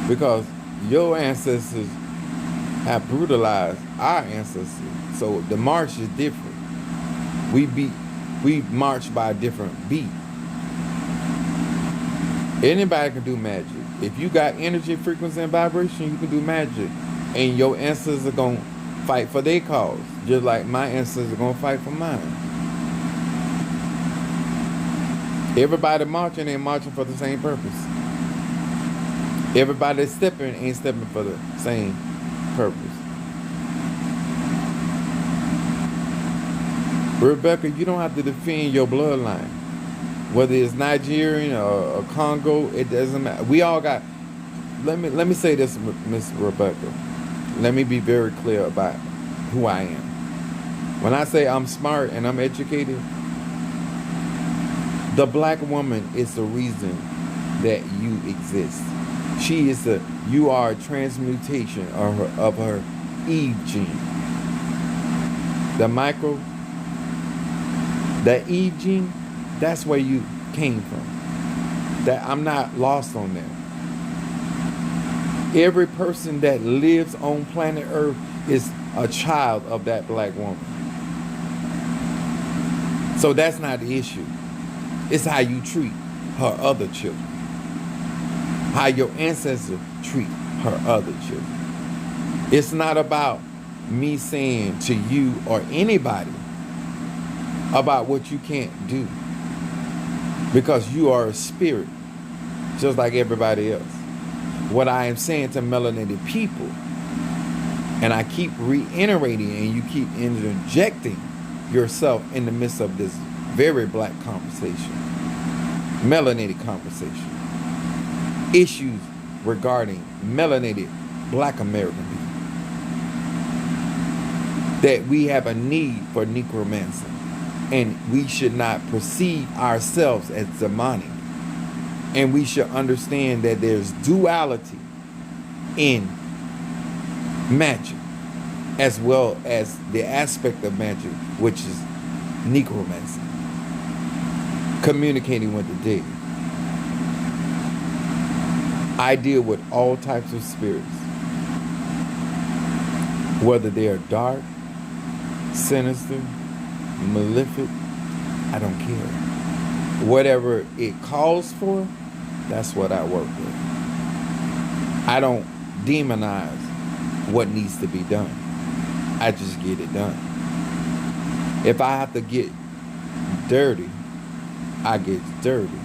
Because your ancestors have brutalized our ancestors. So the march is different. We march by a different beat. Anybody can do magic. If you got energy, frequency, and vibration, you can do magic. And your ancestors are going to fight for their cause. Just like my ancestors are going to fight for mine. Everybody marching ain't marching for the same purpose. Everybody stepping ain't stepping for the same purpose. Rebecca, you don't have to defend your bloodline. Whether it's Nigerian or Congo, it doesn't matter. We all got. Let me say this, Miss Rebecca. Let me be very clear about who I am. When I say I'm smart and I'm educated, the black woman is the reason that you exist. You are a transmutation of her Eve gene. The Eve gene, that's where you came from. That I'm not lost on that. Every person that lives on planet Earth is a child of that black woman. So that's not the issue. It's how you treat her other children. How your ancestors treat her other children. It's not about me saying to you or anybody about what you can't do. Because you are a spirit, just like everybody else. What I am saying to melanated people, and I keep reiterating and you keep interjecting yourself in the midst of this very black conversation, melanated conversation, issues regarding melanated black American people, that we have a need for necromancy, and we should not perceive ourselves as demonic, and we should understand that there's duality in magic as well as the aspect of magic, which is necromancy, communicating with the dead. I deal with all types of spirits, whether they are dark, sinister, malefic, I don't care. Whatever it calls for, that's what I work with. I don't demonize what needs to be done. I just get it done. If I have to get dirty, I get dirty.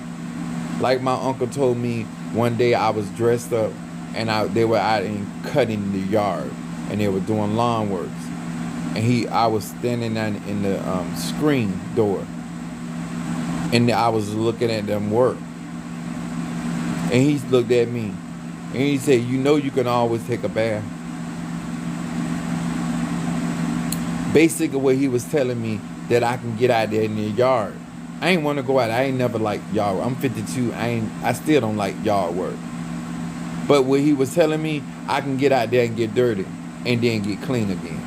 Like my uncle told me one day, I was dressed up and they were out in cutting the yard and they were doing lawn works. And I was standing in the screen door, and I was looking at them work. And he looked at me, and he said, "You know, you can always take a bath." Basically, what he was telling me, that I can get out there in the yard. I ain't want to go out. I ain't never liked yard work. I'm 52. I still don't like yard work. But what he was telling me, I can get out there and get dirty, and then get clean again.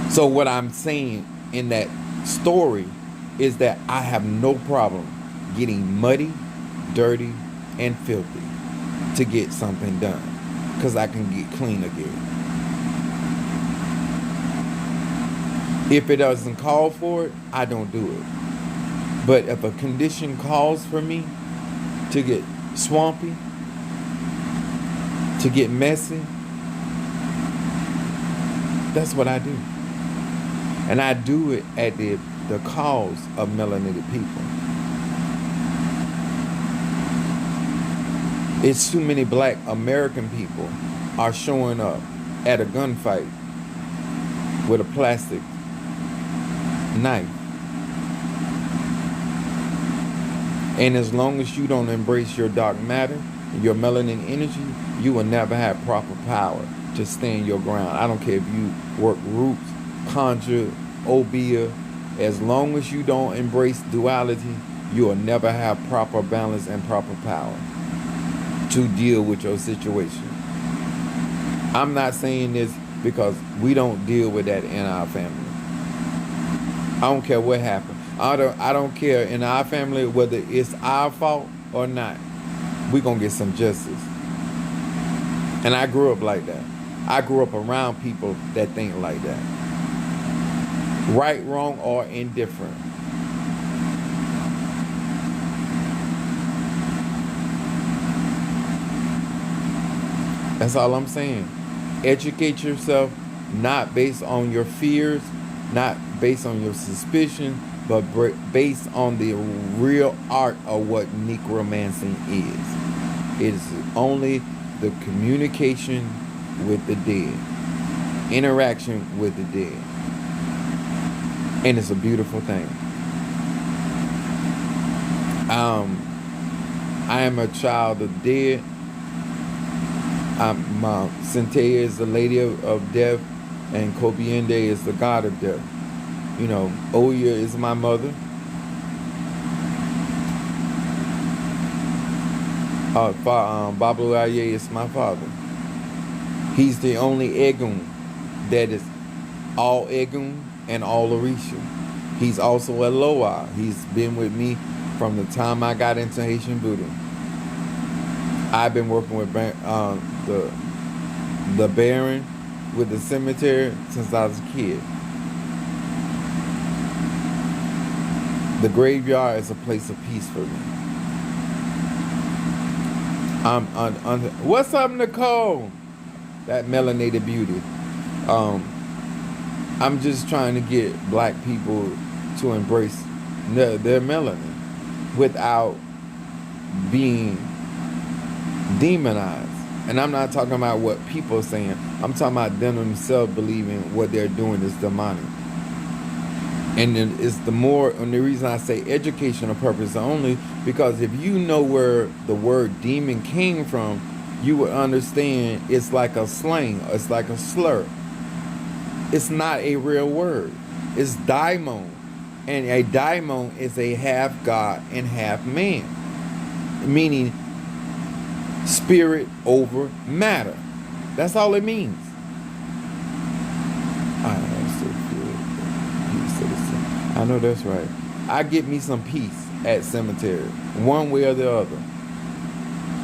So what I'm saying in that story is that I have no problem getting muddy, dirty, and filthy to get something done, because I can get clean again. If it doesn't call for it, I don't do it. But if a condition calls for me to get swampy, to get messy, that's what I do. And I do it at the cause of melanated people. It's too many black American people are showing up at a gunfight with a plastic knife. And as long as you don't embrace your dark matter, your melanin energy, you will never have proper power to stand your ground. I don't care if you work roots, conjure, obia. As long as you don't embrace duality, you will never have proper balance and proper power to deal with your situation. I'm not saying this because we don't deal with that in our family. I don't care what happened. I don't care in our family whether it's our fault or not. We're going to get some justice. And I grew up like that. I grew up around people that think like that. Right, wrong, or indifferent. That's all I'm saying. Educate yourself, not based on your fears, not based on your suspicion, but based on the real art of what necromancy is. It is only the communication with the dead, interaction with the dead. And it's a beautiful thing. I am a child of dead. Centea is the lady of death, and Kobiende is the god of death. You know, Oya is my mother. Babu Aye is my father. He's the only Egun that is all Egun and all Orisha. He's also a Loa. He's been with me from the time I got into Haitian Buddha. I've been working with the Baron with the cemetery since I was a kid. The graveyard is a place of peace for me. What's up, Nicole? That melanated beauty. I'm just trying to get black people to embrace their melanin without being demonized. And I'm not talking about what people are saying. I'm talking about them themselves believing what they're doing is demonic. And it's the reason I say educational purpose only, because if you know where the word demon came from, you would understand it's like a slang, it's like a slur. It's not a real word. It's daimon. And a daimon is a half god and half man, meaning spirit over matter. That's all it means. I know that's right. I get me some peace at cemetery, one way or the other.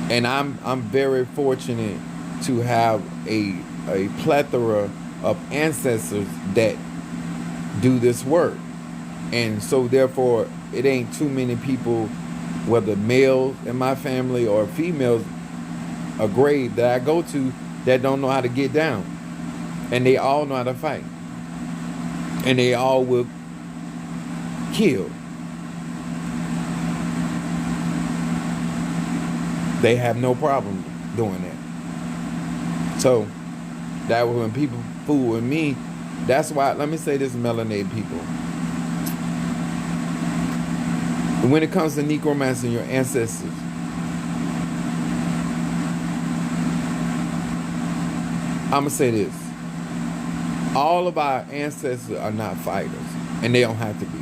And I'm very fortunate to have a plethora of ancestors that do this work. And so therefore it ain't too many people, whether males in my family or females, a grave that I go to that don't know how to get down. And they all know how to fight. And they all will kill. They have no problem doing that. So that was when people fool with me. That's why, let me say this, melanated people. When it comes to necromancy and your ancestors, I'm going to say this. All of our ancestors are not fighters, and they don't have to be.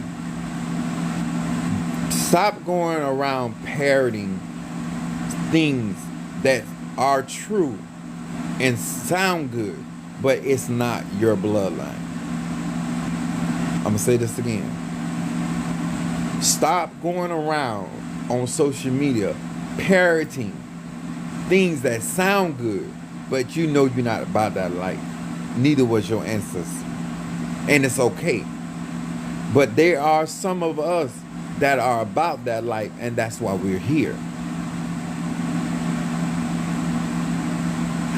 Stop going around parroting things that are true and sound good, but it's not your bloodline. I'm going to say this again. Stop going around on social media parroting things that sound good, but you know you're not about that life. Neither was your ancestors. And it's okay. But there are some of us that are about that life, and that's why we're here.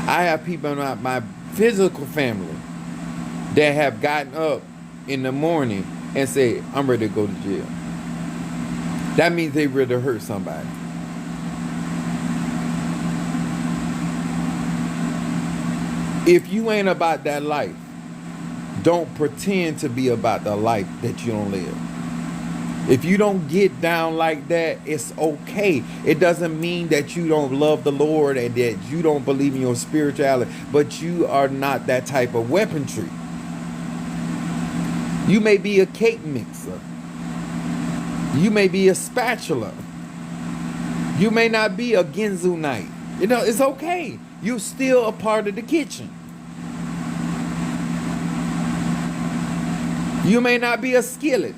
I have people in my physical family that have gotten up in the morning and say, I'm ready to go to jail. That means they ready to hurt somebody. If you ain't about that life, don't pretend to be about the life that you don't live. If you don't get down like that, it's okay. It doesn't mean that you don't love the Lord and that you don't believe in your spirituality, but you are not that type of weaponry. You may be a cake mixer. You may be a spatula. You may not be a Ginzu knight. You know, it's okay. You're still a part of the kitchen. You may not be a skillet.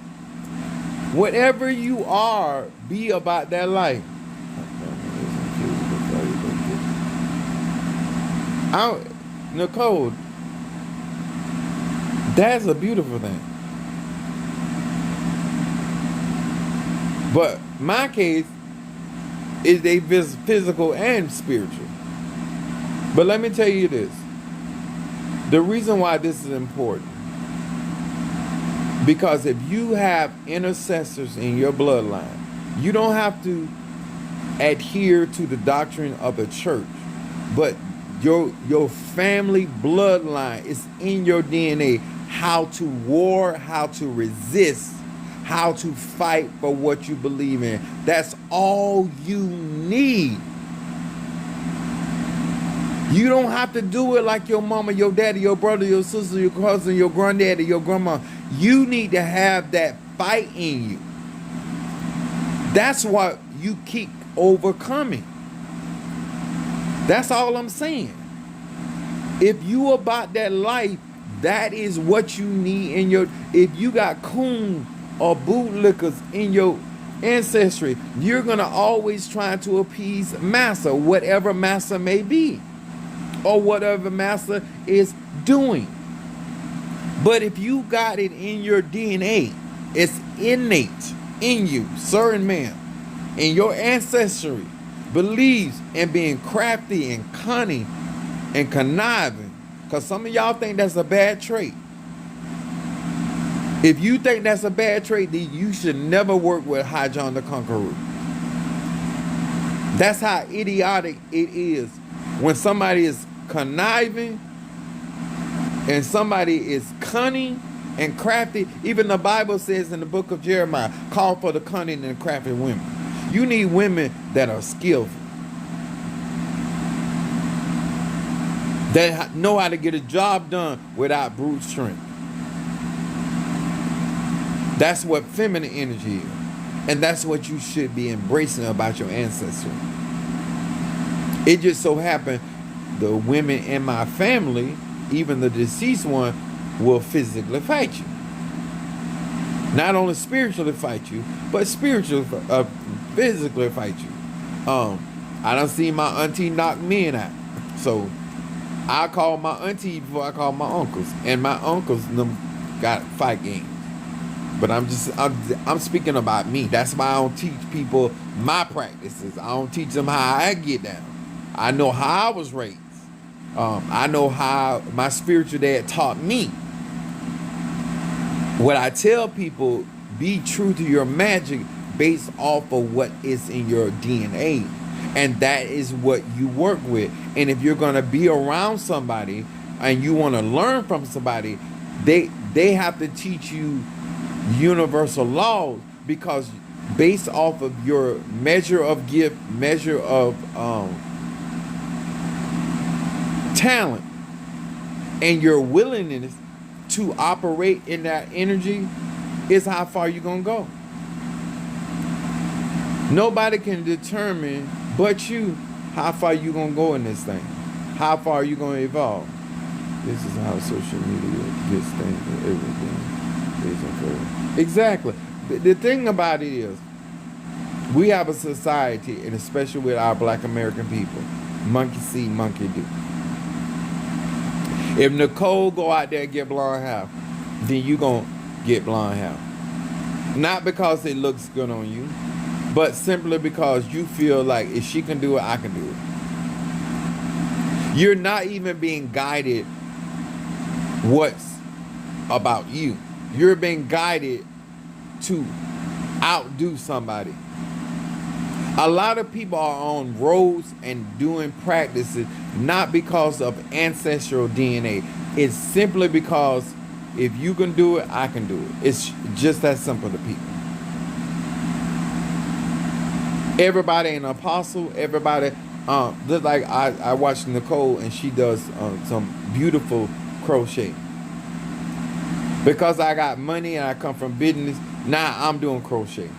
Whatever you are, be about that life. Nicole, that's a beautiful thing. But my case is they physical and spiritual. But let me tell you this. The reason why this is important, because if you have intercessors in your bloodline, you don't have to adhere to the doctrine of the church, but your family bloodline is in your DNA how to war, how to resist, how to fight for what you believe in. That's all you need. You don't have to do it like your mama, your daddy, your brother, your sister, your cousin, your granddaddy, your grandma. You need to have that fight in you. That's what you keep overcoming. That's all I'm saying. If you about that life, that is what you need in your. If you got coon or bootlickers in your ancestry, you're gonna always try to appease master, whatever master may be, or whatever master is doing. But if you got it in your DNA, it's innate in you, sir and ma'am, in your ancestry, believes in being crafty and cunning and conniving, because some of y'all think that's a bad trait. If you think that's a bad trait, then you should never work with High John the Conqueror. That's how idiotic it is when somebody is conniving and somebody is cunning and crafty. Even the Bible says in the book of Jeremiah, call for the cunning and crafty women. You need women that are skillful, that know how to get a job done without brute strength. That's what feminine energy is. And that's what you should be embracing about your ancestry. It just so happened the women in my family, even the deceased one, will physically fight you. Not only spiritually fight you, but physically fight you. I done seen my auntie knock men out. So I call my auntie before I call my uncles. And my uncles them got fight games. But I'm speaking about me. That's why I don't teach people my practices. I don't teach them how I get down. I know how I was raised. I know how my spiritual dad taught me. What I tell people, be true to your magic based off of what is in your DNA. And that is what you work with. And if you're going to be around somebody and you want to learn from somebody, they have to teach you universal laws, because based off of your measure of gift, measure of talent, and your willingness to operate in that energy is how far you're going to go. Nobody can determine but you how far you're going to go in this thing, how far you're going to evolve. This is how social media gets things and everything. Exactly. The thing about it is, we have a society, and especially with our Black American people, monkey see, monkey do. If Nicole go out there and get blonde hair, then you gonna get blonde hair. Not because it looks good on you, but simply because you feel like if she can do it, I can do it. You're not even being guided what's about you. You're being guided to outdo somebody. A lot of people are on roads and doing practices not because of ancestral DNA. It's simply because if you can do it, I can do it. It's just that simple to people. Everybody an apostle. Everybody, just like I watched Nicole, and she does some beautiful crochet. Because I got money and I come from business, now I'm doing crochet.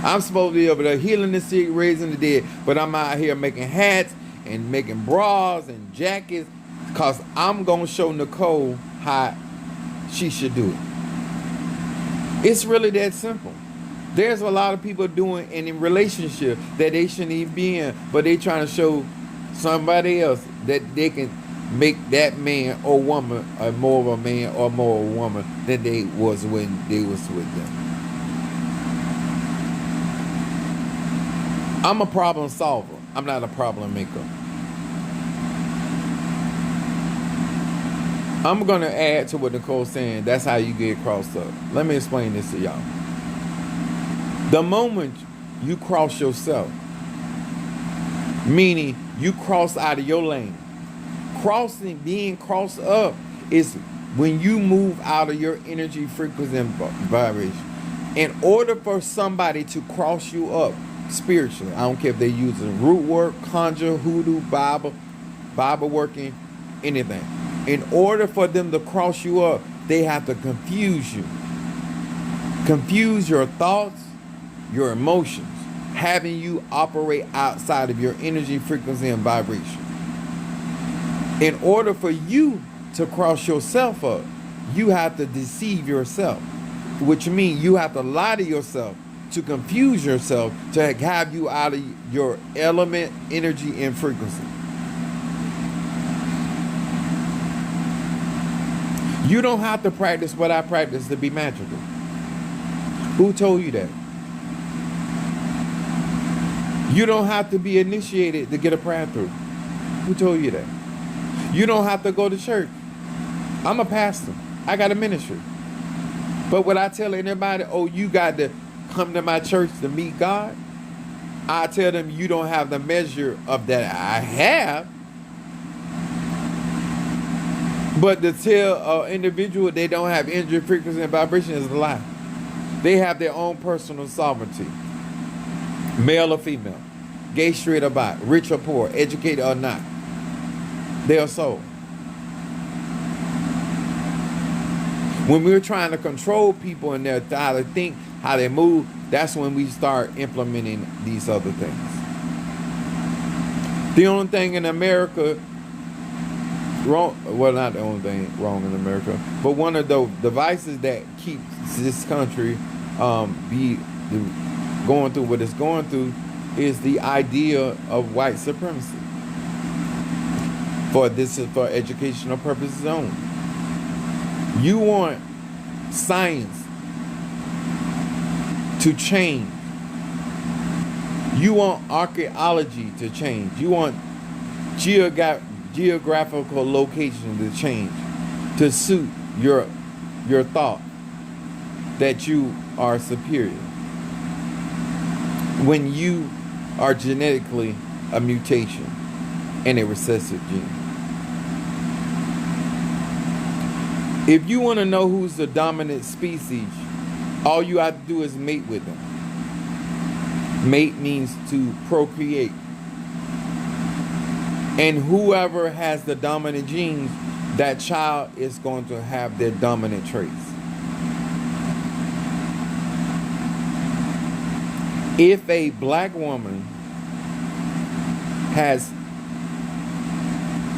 I'm supposed to be over there healing the sick, raising the dead, but I'm out here making hats and making bras and jackets, because I'm going to show Nicole how she should do it. It's really that simple. There's a lot of people doing in relationship that they shouldn't even be in, but they trying to show somebody else that they can make that man or woman a more of a man or more of a woman than they was when they was with them. I'm a problem solver. I'm not a problem maker. I'm going to add to what Nicole's saying. That's how you get crossed up. Let me explain this to y'all. The moment you cross yourself, meaning you cross out of your lane, being crossed up is when you move out of your energy, frequency, and vibration, in order for somebody to cross you up spiritually, I don't care if they're using root work, conjure, hoodoo, Bible working, anything. In order for them to cross you up, they have to confuse you. Confuse your thoughts, your emotions, having you operate outside of your energy, frequency, and vibration. In order for you to cross yourself up, you have to deceive yourself, which means you have to lie to yourself, to confuse yourself, to have you out of your element, energy, and frequency. You don't have to practice what I practice to be magical. Who told you that? You don't have to be initiated to get a prayer through. Who told you that? You don't have to go to church. I'm a pastor. I got a ministry. But when I tell anybody, oh, you got to come to my church to meet God, I tell them you don't have the measure of that I have. But to tell an individual they don't have energy, frequency, and vibration is a lie. They have their own personal sovereignty. Male or female, gay, straight or bi, rich or poor, educated or not. They are soul. When we're trying to control people and their how they think, how they move, that's when we start implementing these other things. The only thing in America wrong, well, not the only thing wrong in America, but one of the devices that keeps this country going through what it's going through is the idea of white supremacy. This is for educational purposes only. You want science to change. You want archaeology to change. You want geographical location to change to suit your thought that you are superior, when you are genetically a mutation and a recessive gene. If you want to know who's the dominant species, all you have to do is mate with them. Mate means to procreate. And whoever has the dominant genes, that child is going to have their dominant traits. If a black woman has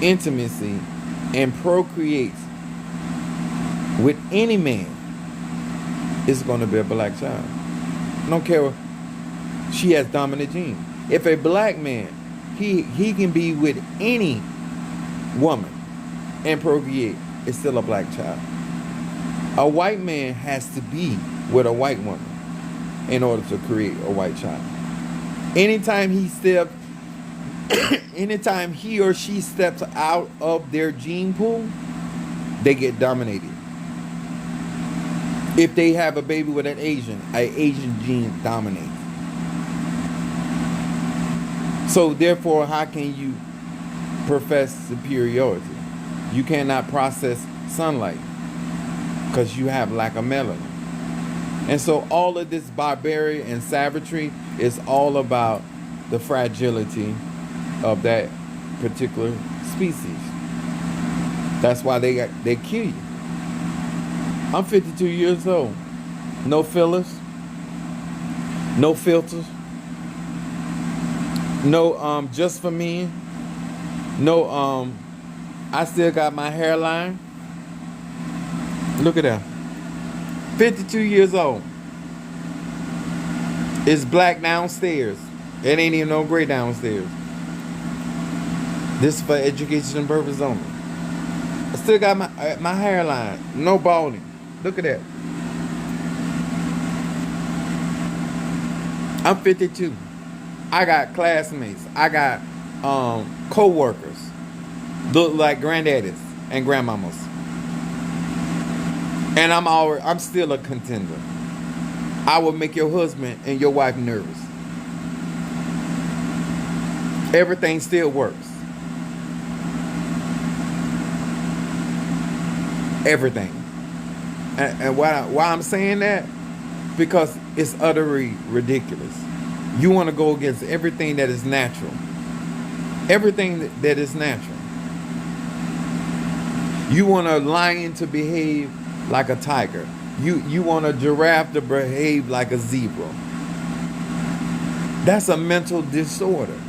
intimacy and procreates with any man, it's going to be a black child. I don't care. She has dominant genes. If a black man, he can be with any woman and procreate, it's still a black child. A white man has to be with a white woman in order to create a white child. Anytime he or she steps out of their gene pool, they get dominated. If they have a baby with an Asian gene dominates. So therefore, how can you profess superiority? You cannot process sunlight because you have lack of melanin. And so all of this barbarian and savagery is all about the fragility of that particular species. That's why they kill you. I'm 52 years old. No fillers. No filters. No just for men. No I still got my hairline. Look at that. 52 years old. It's black downstairs. It ain't even no gray downstairs. This is for education purposes only. I still got my hairline. No balding. Look at that. I'm 52. I got classmates. I got co-workers. Look like granddaddies and grandmamas. And I'm still a contender. I will make your husband and your wife nervous. Everything still works. Everything. And why I'm saying that? Because it's utterly ridiculous. You want to go against everything that is natural. Everything that is natural. You want a lion to behave like a tiger. You want a giraffe to behave like a zebra. That's a mental disorder.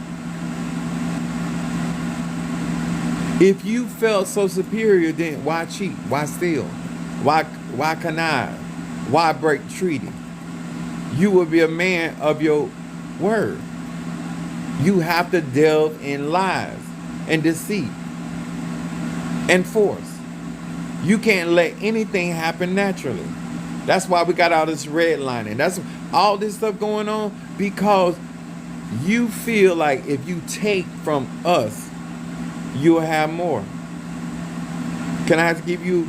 If you felt so superior, then why cheat? Why steal? Why connive? Why break treaty? You will be a man of your word. You have to delve in lies and deceit and force. You can't let anything happen naturally. That's why we got all this redlining. That's all this stuff going on, because you feel like if you take from us, you'll have more. Can I give you,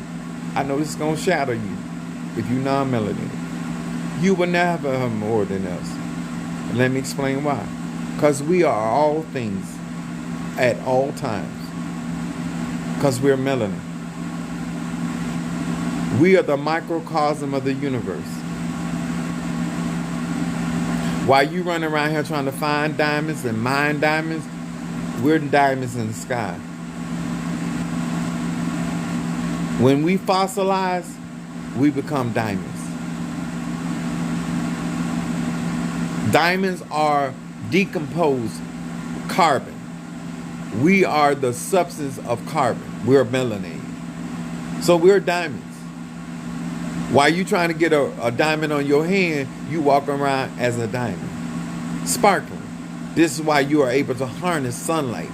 I know this is going to shatter you if you're non-melanated. You will never have more than us. And let me explain why. Because we are all things at all times. Because we're melanin. We are the microcosm of the universe. While you run around here trying to find diamonds and mine diamonds, we're diamonds in the sky. When we fossilize, we become diamonds. Diamonds are decomposed carbon. We are the substance of carbon. We're melanated. So we're diamonds. While you trying to get a diamond on your hand, you walk around as a diamond. Sparkling. This is why you are able to harness sunlight.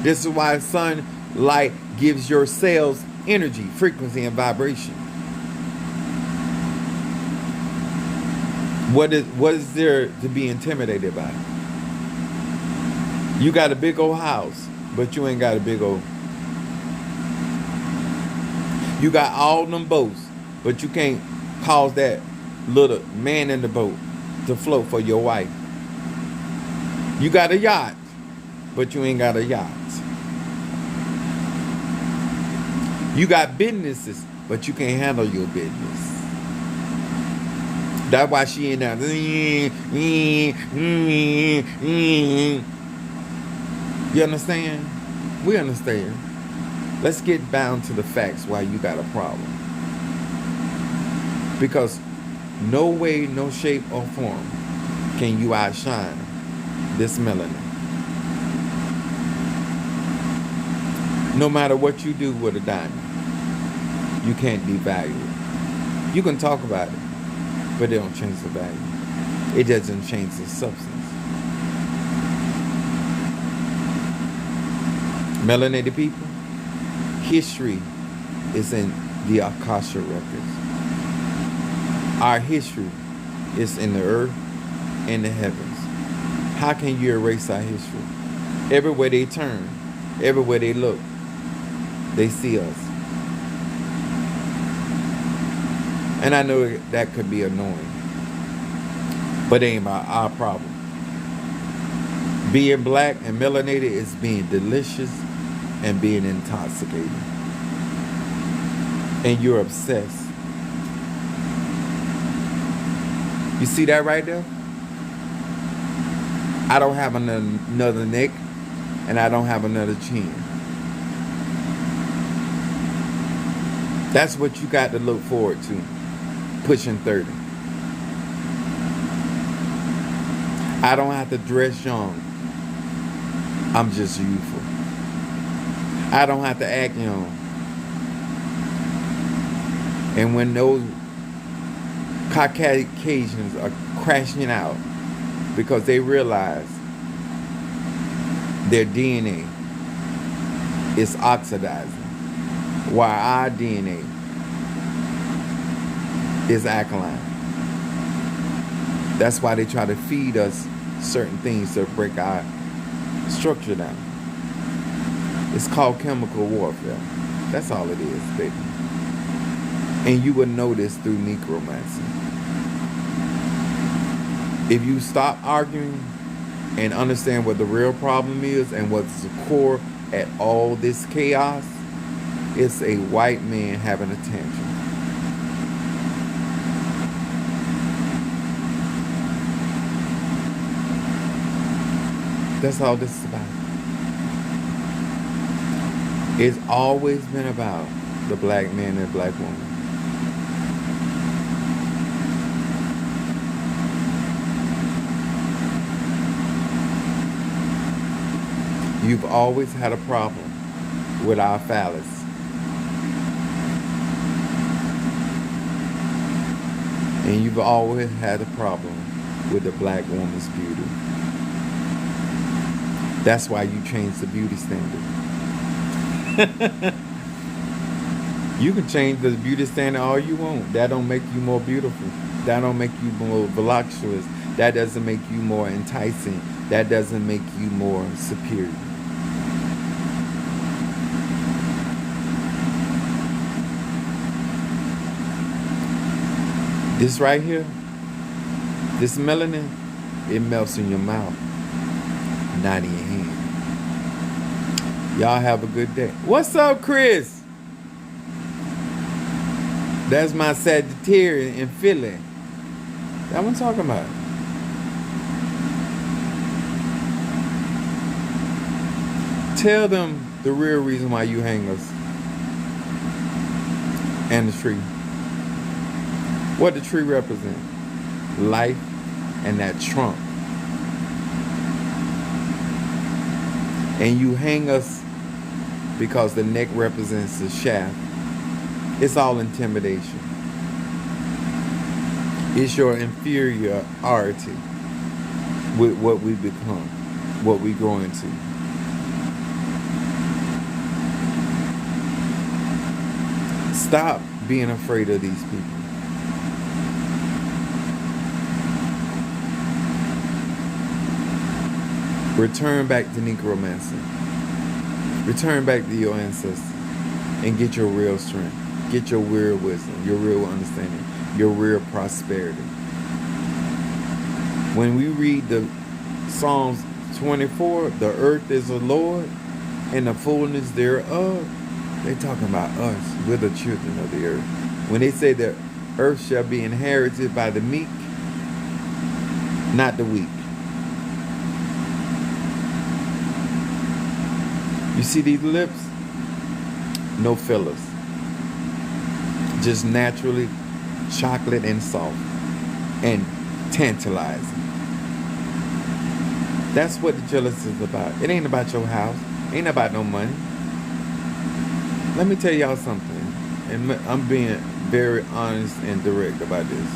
This is why sunlight gives your cells energy, frequency, and vibration. What is there to be intimidated by? You got a big old house, but you ain't got a big old. You got all them boats, but you can't cause that little man in the boat to float for your wife. You got a yacht, but you ain't got a yacht. You got businesses, but you can't handle your business. That's why she in there. You understand? We understand. Let's get down to the facts why you got a problem. Because no way, no shape or form can you outshine this melanin. No matter what you do with a diamond, you can't devalue it. You can talk about it, but it don't change the value. It doesn't change the substance. Melanated people, history is in the Akasha records. Our history is in the earth and the heavens. How can you erase our history? Everywhere they turn, everywhere they look, they see us. And I know that could be annoying, but it ain't our problem. Being black and melanated is being delicious and being intoxicated. And you're obsessed. You see that right there? I don't have another neck, and I don't have another chin. That's what you got to look forward to, pushing 30. I don't have to dress young. I'm just youthful. I don't have to act young. And when those Caucasians are crashing out because they realize their DNA is oxidizing, while our DNA is alkaline. That's why they try to feed us certain things to break our structure down. It's called chemical warfare. That's all it is, baby. And you would know this through necromancy. If you stop arguing and understand what the real problem is and what's the core at all this chaos, It's a white man having a tantrum. That's all this is about. It's always been about the black man and the black woman. You've always had a problem with our phallus. And you've always had a problem with the black woman's beauty. That's why you changed the beauty standard. You can change the beauty standard all you want. That don't make you more beautiful. That don't make you more voluptuous. That doesn't make you more enticing. That doesn't make you more superior. This right here, this melanin, it melts in your mouth, not in your hand. Y'all have a good day. What's up, Chris? That's my Sagittarius in Philly. That's what I'm talking about. Tell them the real reason why you hang us and the tree. What the tree represents? Life and that trunk. And you hang us because the neck represents the shaft. It's all intimidation. It's your inferiority with what we become, what we grow into. Stop being afraid of these people. Return back to necromancy. Return back to your ancestors and get your real strength. Get your real wisdom, your real understanding, your real prosperity. When we read the Psalms 24, the earth is the Lord and the fullness thereof, they're talking about us. We're the children of the earth. When they say the earth shall be inherited by the meek, not the weak. You see these lips? No fillers. Just naturally chocolate and soft and tantalizing. That's what the jealousy is about. It ain't about your house. Ain't about no money. Let me tell y'all something. And I'm being very honest and direct about this.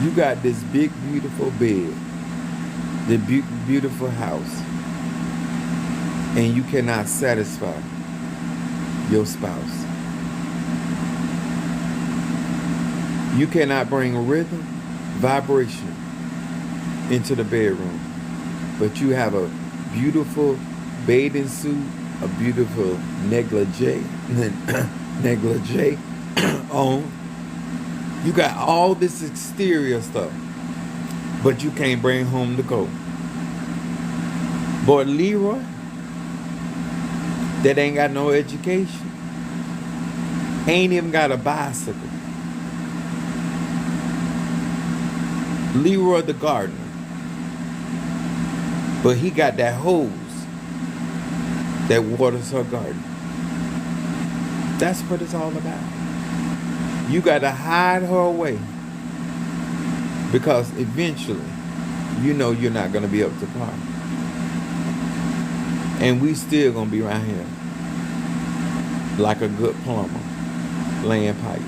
You got this big, beautiful bed. The beautiful house. And you cannot satisfy your spouse. You cannot bring rhythm, vibration into the bedroom. But you have a beautiful bathing suit, a beautiful negligee on. You got all this exterior stuff, but you can't bring home the gold. Boy, Leroy, that ain't got no education, ain't even got a bicycle. Leroy the gardener, but he got that hose that waters her garden. That's what it's all about. You got to hide her away because eventually you know you're not going to be up to par. And we still going to be right here like a good plumber laying pipe.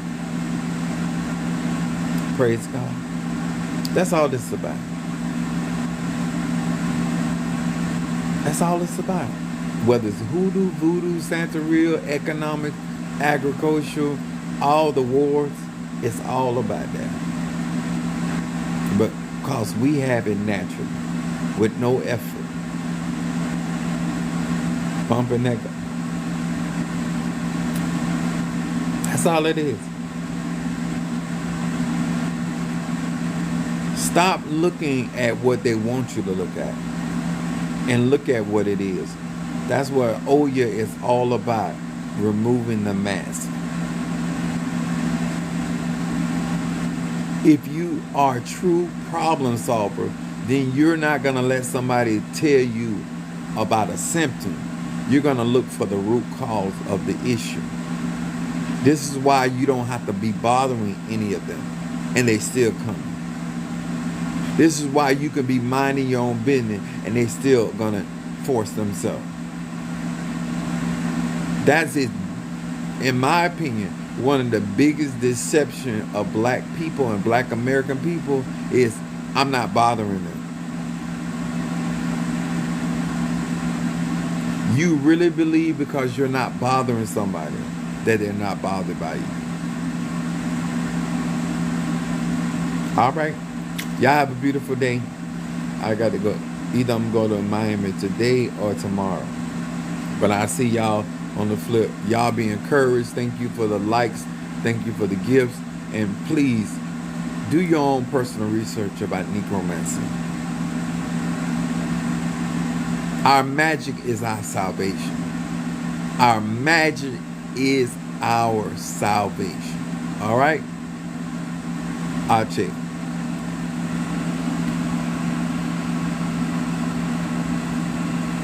Praise God. That's all this is about. That's all it's about. Whether it's hoodoo, voodoo, Santeria, economic, agricultural, all the wars, it's all about that. But because we have it naturally, with no effort. Pumping that. That's all it is. Stop looking at what they want you to look at and look at what it is. That's what Oya is all about, removing the mask. If you are a true problem solver, then you're not going to let somebody tell you about a symptom. You're going to look for the root cause of the issue. This is why you don't have to be bothering any of them, and they still come. This is why you can be minding your own business, and they still going to force themselves. That's it. In my opinion, one of the biggest deception of black people and black American people is I'm not bothering them. You really believe because you're not bothering somebody that they're not bothered by you. All right. Y'all have a beautiful day. I got to go. Either I'm going to Miami today or tomorrow. But I see y'all on the flip. Y'all be encouraged. Thank you for the likes. Thank you for the gifts. And please do your own personal research about necromancy. Our magic is our salvation. Our magic is our salvation. All right? I'll check.